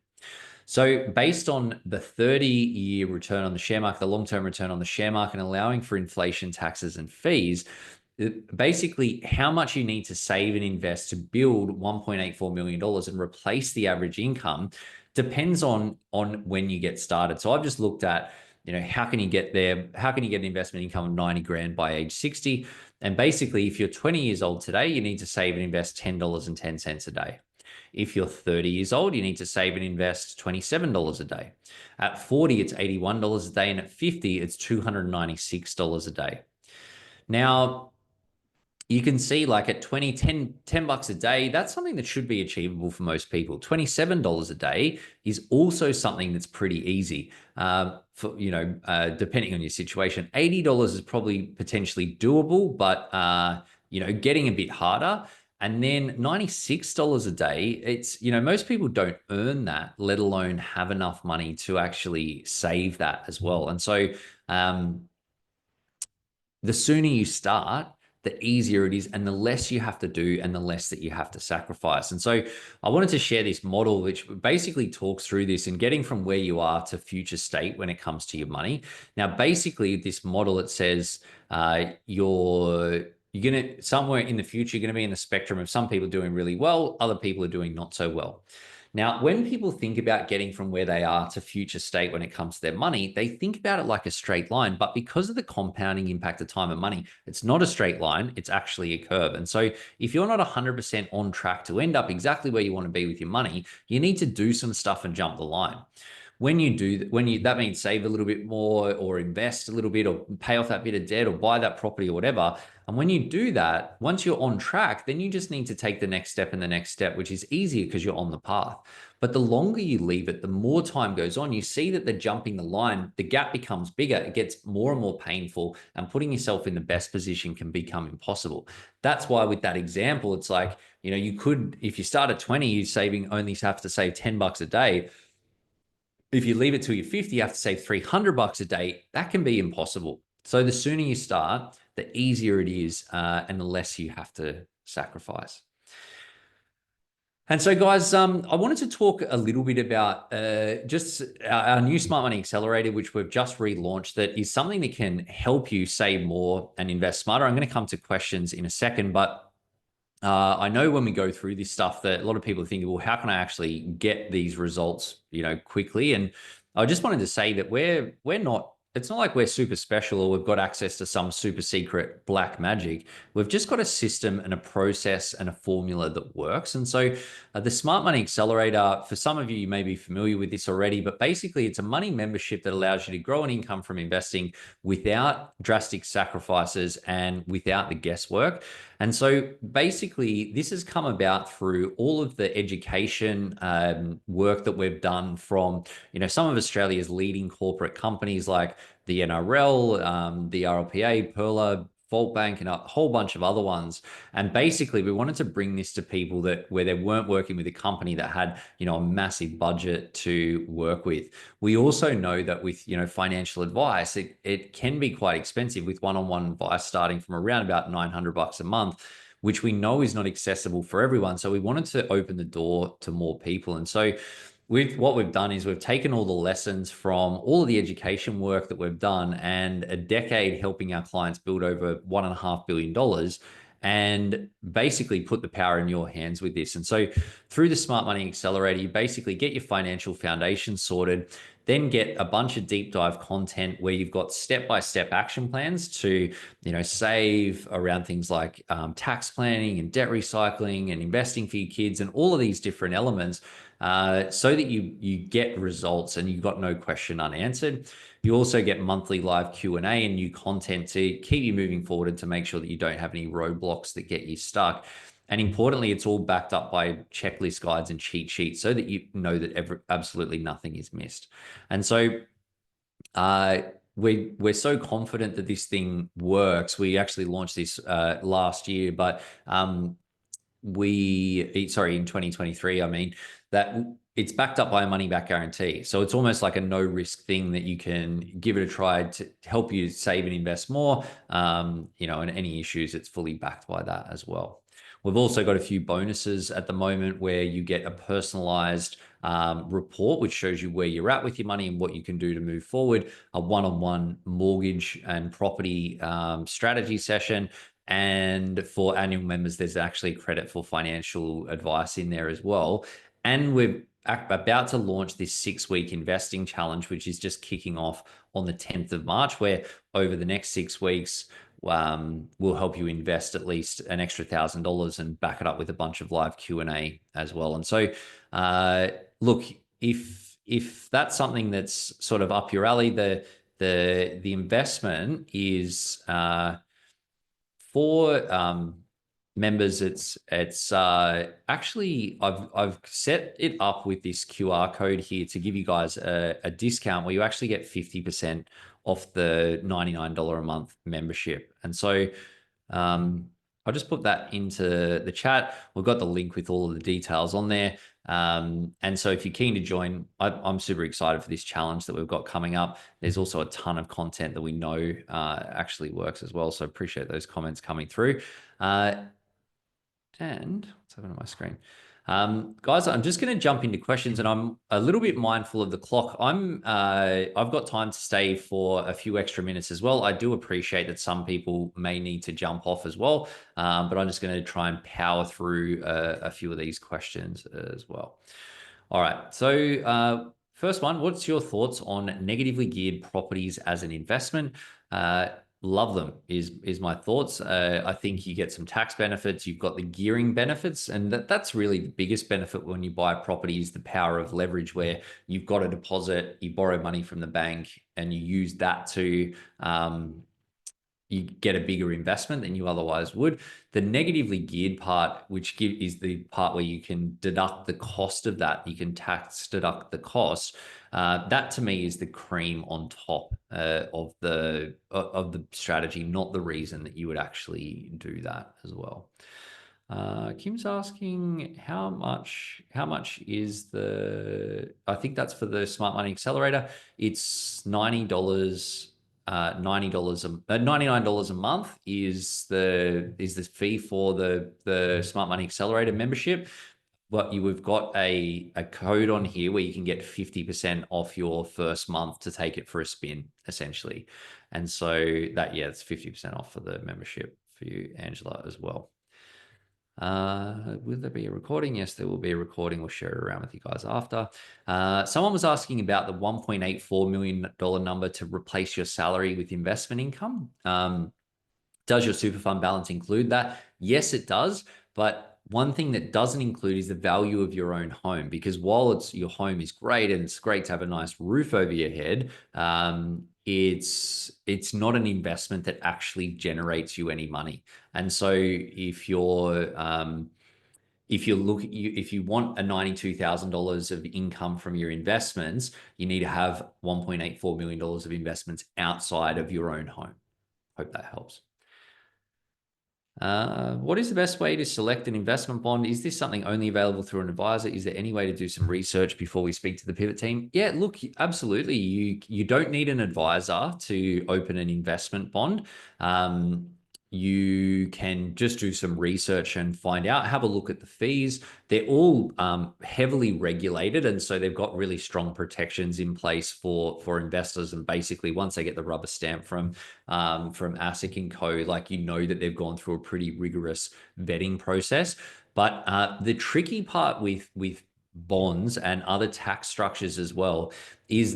So based on the 30-year return on the share market, the long-term return on the share market, and allowing for inflation, taxes, and fees, basically how much you need to save and invest to build $1.84 million and replace the average income depends on when you get started. So I've just looked at, how can you get there? How can you get an investment income of 90 grand by age 60? And basically, if you're 20 years old today, you need to save and invest $10.10 a day. If you're 30 years old, you need to save and invest $27 a day. At 40, it's $81 a day. And at 50, it's $296 a day. Now, you can see like at 10 bucks a day, that's something that should be achievable for most people. $27 a day is also something that's pretty easy depending on your situation. $80 is probably potentially doable, but, getting a bit harder. And then $96 a day, it's, most people don't earn that, let alone have enough money to actually save that as well. And so the sooner you start, the easier it is, and the less you have to do and the less that you have to sacrifice. And so I wanted to share this model, which basically talks through this and getting from where you are to future state when it comes to your money. Now, basically this model, it says you're going to, somewhere in the future, you're going to be in the spectrum of some people doing really well, other people are doing not so well. Now, when people think about getting from where they are to future state when it comes to their money, they think about it like a straight line. But because of the compounding impact of time and money, it's not a straight line, it's actually a curve. And so if you're not 100% on track to end up exactly where you want to be with your money, you need to do some stuff and jump the line. When you do, that means save a little bit more or invest a little bit or pay off that bit of debt or buy that property or whatever. And when you do that, once you're on track, then you just need to take the next step and the next step, which is easier because you're on the path. But the longer you leave it, the more time goes on, you see that the jumping the line, the gap becomes bigger. It gets more and more painful, and putting yourself in the best position can become impossible. That's why with that example, it's like, you could, if you start at 20, you're saving only have to save $10 a day. If you leave it till you're 50, you have to save $300 a day. That can be impossible. So the sooner you start, the easier it is, and the less you have to sacrifice. And so, guys, I wanted to talk a little bit about just our new Smart Money Accelerator, which we've just relaunched, that is something that can help you save more and invest smarter. I'm going to come to questions in a second, but I know when we go through this stuff that a lot of people think, well, how can I actually get these results, quickly? And I just wanted to say that we're not. It's not like we're super special or we've got access to some super secret black magic. We've just got a system and a process and a formula that works. And so the Smart Money Accelerator, for some of you, you may be familiar with this already, but basically it's a money membership that allows you to grow an income from investing without drastic sacrifices and without the guesswork. And so basically, this has come about through all of the education work that we've done from, some of Australia's leading corporate companies like the NRL, the RLPA, Perla, Vault Bank, and a whole bunch of other ones. And basically, we wanted to bring this to people where they weren't working with a company that had, a massive budget to work with. We also know that with, financial advice, it can be quite expensive with one-on-one advice starting from around about $900 a month, which we know is not accessible for everyone. So we wanted to open the door to more people. And so what we've done is we've taken all the lessons from all of the education work that we've done and a decade helping our clients build over $1.5 billion and basically put the power in your hands with this. And so through the Smart Money Accelerator, you basically get your financial foundation sorted, then get a bunch of deep dive content where you've got step-by-step action plans to, save around things like tax planning and debt recycling and investing for your kids and all of these different elements, so that you get results and you've got no question unanswered. You also get monthly live Q&A and new content to keep you moving forward and to make sure that you don't have any roadblocks that get you stuck. And importantly, it's all backed up by checklist guides and cheat sheets so that you know that absolutely nothing is missed. And so we're so confident that this thing works. We actually launched this last year, but in 2023, that it's backed up by a money back guarantee. So it's almost like a no risk thing that you can give it a try to help you save and invest more. And any issues, it's fully backed by that as well. We've also got a few bonuses at the moment where you get a personalized report, which shows you where you're at with your money and what you can do to move forward, a one-on-one mortgage and property strategy session. And for annual members, there's actually credit for financial advice in there as well. And we're about to launch this 6-week investing challenge, which is just kicking off on the 10th of March, where over the next 6 weeks, we'll help you invest at least an extra $1,000 and back it up with a bunch of live Q&A as well. And so, look, if that's something that's sort of up your alley, the investment is for members. It's actually I've set it up with this QR code here to give you guys a discount where you actually get 50% off the $99 a month membership. And so I'll just put that into the chat. We've got the link with all of the details on there. And so if you're keen to join, I'm super excited for this challenge that we've got coming up. There's also a ton of content that we know actually works as well. So appreciate those comments coming through. And what's happening on my screen? Guys, I'm just going to jump into questions, and I'm a little bit mindful of the clock. I've got time to stay for a few extra minutes as well. I do appreciate that some people may need to jump off as well, but I'm just going to try and power through a few of these questions as well. All right. So, first one, what's your thoughts on negatively geared properties as an investment? Uh, Love them is my thoughts. I think you get some tax benefits. You've got the gearing benefits, and that's really the biggest benefit when you buy a property is the power of leverage, where you've got a deposit, you borrow money from the bank, and you use that to you get a bigger investment than you otherwise would. The negatively geared part, is the part where you can deduct the cost of that, you can tax deduct the cost. That to me is the cream on top of the strategy, not the reason that you would actually do that as well. Kim's asking how much is I think that's for the Smart Money Accelerator. It's $90, $99 a month is the fee for the Smart Money Accelerator membership. But we've got a code on here where you can get 50% off your first month to take it for a spin, essentially. And so it's 50% off for the membership for you, Angela, as well. Will there be a recording? Yes, there will be a recording. We'll share it around with you guys after. Someone was asking about the $1.84 million number to replace your salary with investment income. Does your super fund balance include that? Yes, it does. But one thing that doesn't include is the value of your own home, because while your home is great and it's great to have a nice roof over your head, it's not an investment that actually generates you any money. And so if you want a $92,000 of income from your investments, you need to have $1.84 million of investments outside of your own home. Hope that helps. What is the best way to select an investment bond? Is this something only available through an advisor? Is there any way to do some research before we speak to the pivot team? Yeah, look, absolutely. You don't need an advisor to open an investment bond. You can just do some research and find out, have a look at the fees. They're all heavily regulated, and so they've got really strong protections in place for investors. And basically, once they get the rubber stamp from ASIC and Co, like that they've gone through a pretty rigorous vetting process. But the tricky part with bonds and other tax structures as well is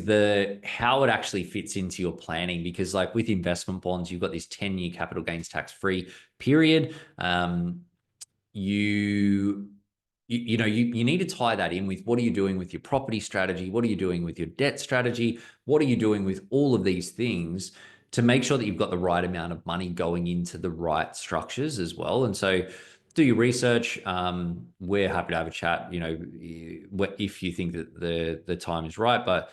how it actually fits into your planning, because like with investment bonds, you've got this 10-year capital gains tax free period. You need to tie that in with what are you doing with your property strategy, what are you doing with your debt strategy, what are you doing with all of these things to make sure that you've got the right amount of money going into the right structures as well. And so do your research. We're happy to have a chat, if you think that the time is right. But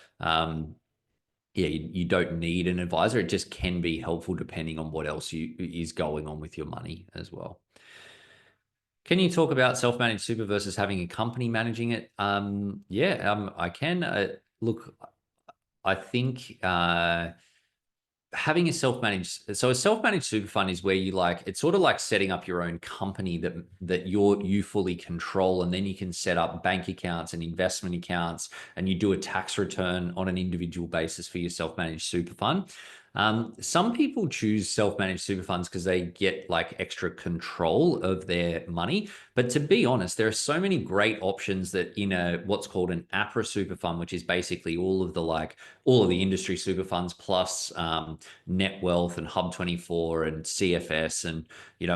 you don't need an advisor. It just can be helpful depending on what else is going on with your money as well. Can you talk about self-managed super versus having a company managing it? I can. Look, I think having a self-managed super fund is where it's sort of like setting up your own company that you fully control, and then you can set up bank accounts and investment accounts, and you do a tax return on an individual basis for your self-managed super fund. Some people choose self-managed super funds because they get like extra control of their money. But to be honest, there are so many great options that in what's called an APRA super fund, which is basically all of the industry super funds plus Net Wealth and Hub24 and CFS and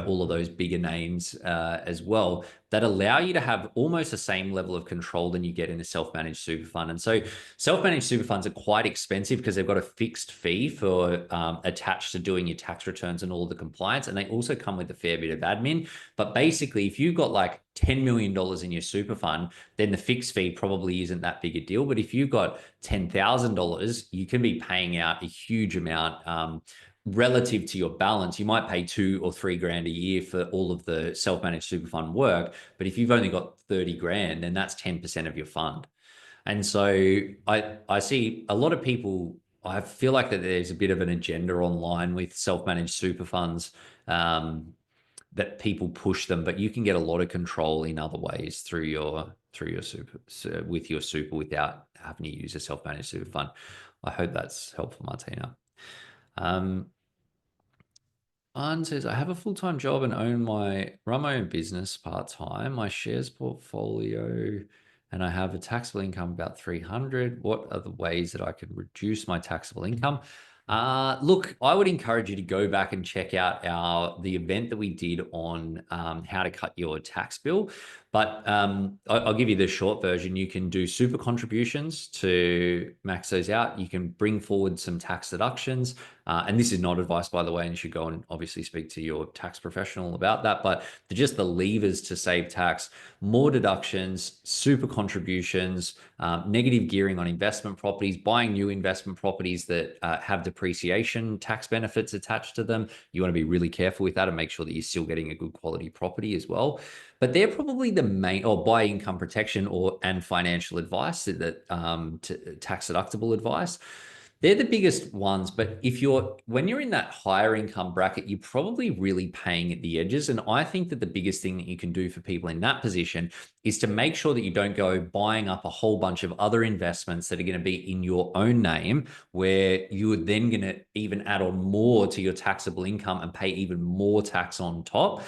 all of those bigger names as well, that allow you to have almost the same level of control than you get in a self-managed super fund. And so self-managed super funds are quite expensive because they've got a fixed fee for attached to doing your tax returns and all the compliance. And they also come with a fair bit of admin. But basically, if you've got like $10 million in your super fund, then the fixed fee probably isn't that big a deal. But if you've got $10,000, you can be paying out a huge amount relative to your balance. You might pay $2 or $3 grand a year for all of the self-managed super fund work. But if you've only got 30 grand, then that's 10% of your fund. And so I see a lot of people, I feel like that there's a bit of an agenda online with self-managed super funds that people push them, but you can get a lot of control in other ways through your super, with your super, without having to use a self-managed super fund. I hope that's helpful, Martina. Anne says, I have a full-time job and run my own business part-time. My shares portfolio and I have a taxable income of about 300. What are the ways that I could reduce my taxable income? Look, I would encourage you to go back and check out the event that we did on how to cut your tax bill. But I'll give you the short version. You can do super contributions to max those out. You can bring forward some tax deductions. And this is not advice, by the way, and you should go and obviously speak to your tax professional about that. But just the levers to save tax, more deductions, super contributions, negative gearing on investment properties, buying new investment properties that have depreciation tax benefits attached to them. You want to be really careful with that and make sure that you're still getting a good quality property as well. But they're probably the main, or buy income protection and financial advice, that tax deductible advice. They're the biggest ones. But when you're in that higher income bracket, you're probably really paying at the edges. And I think that the biggest thing that you can do for people in that position is to make sure that you don't go buying up a whole bunch of other investments that are going to be in your own name, where you are then going to even add on more to your taxable income and pay even more tax on top.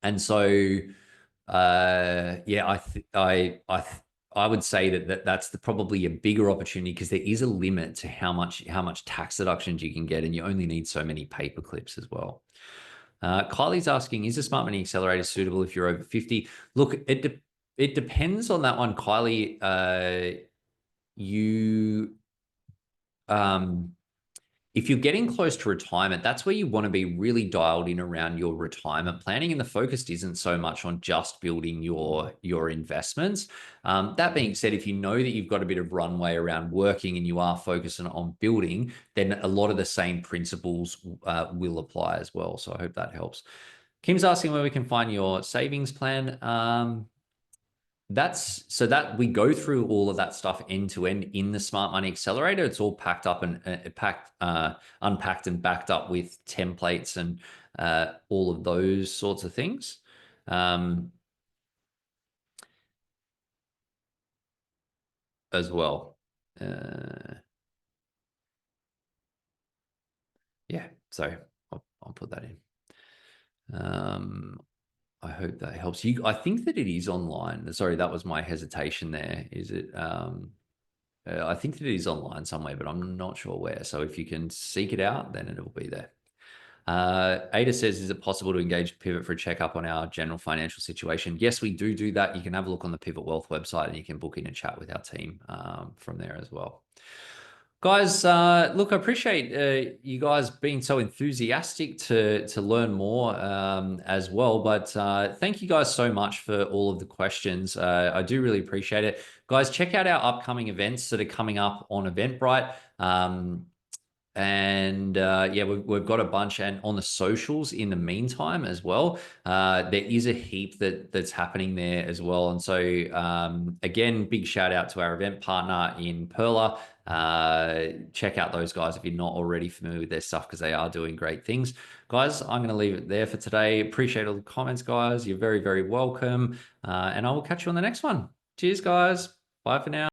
And so, yeah, I would say that's probably a bigger opportunity, because there is a limit to how much tax deductions you can get, and you only need so many paper clips as well. Kylie's asking, is the smart money accelerator suitable if you're over 50? Look, it depends on that one, Kylie. If you're getting close to retirement, that's where you want to be really dialed in around your retirement planning. And the focus isn't so much on just building your investments. That being said, if you know that you've got a bit of runway around working and you are focusing on building, then a lot of the same principles will apply as well. So I hope that helps. Kim's asking where we can find your savings plan. That we go through all of that stuff end to end in the Smart Money Accelerator. It's all packed up and unpacked and backed up with templates and all of those sorts of things. As well. Yeah, so I'll put that in. I hope that helps you. I think that it is online. Sorry, that was my hesitation there. Is it? I think that it is online somewhere, but I'm not sure where. So if you can seek it out, then it'll be there. Ada says, is it possible to engage Pivot for a checkup on our general financial situation? Yes, we do that. You can have a look on the Pivot Wealth website, and you can book in a chat with our team from there as well. Guys, look, I appreciate you guys being so enthusiastic to learn more as well. But thank you guys so much for all of the questions. I do really appreciate it. Guys, check out our upcoming events that are coming up on Eventbrite. And yeah, we've got a bunch, and on the socials in the meantime as well. There is a heap that's happening there as well. And so again, big shout out to our event partner in Perla. Check out those guys if you're not already familiar with their stuff, because they are doing great things. Guys, I'm going to leave it there for today. Appreciate all the comments, guys. You're very, very welcome. And I will catch you on the next one. Cheers, guys. Bye for now.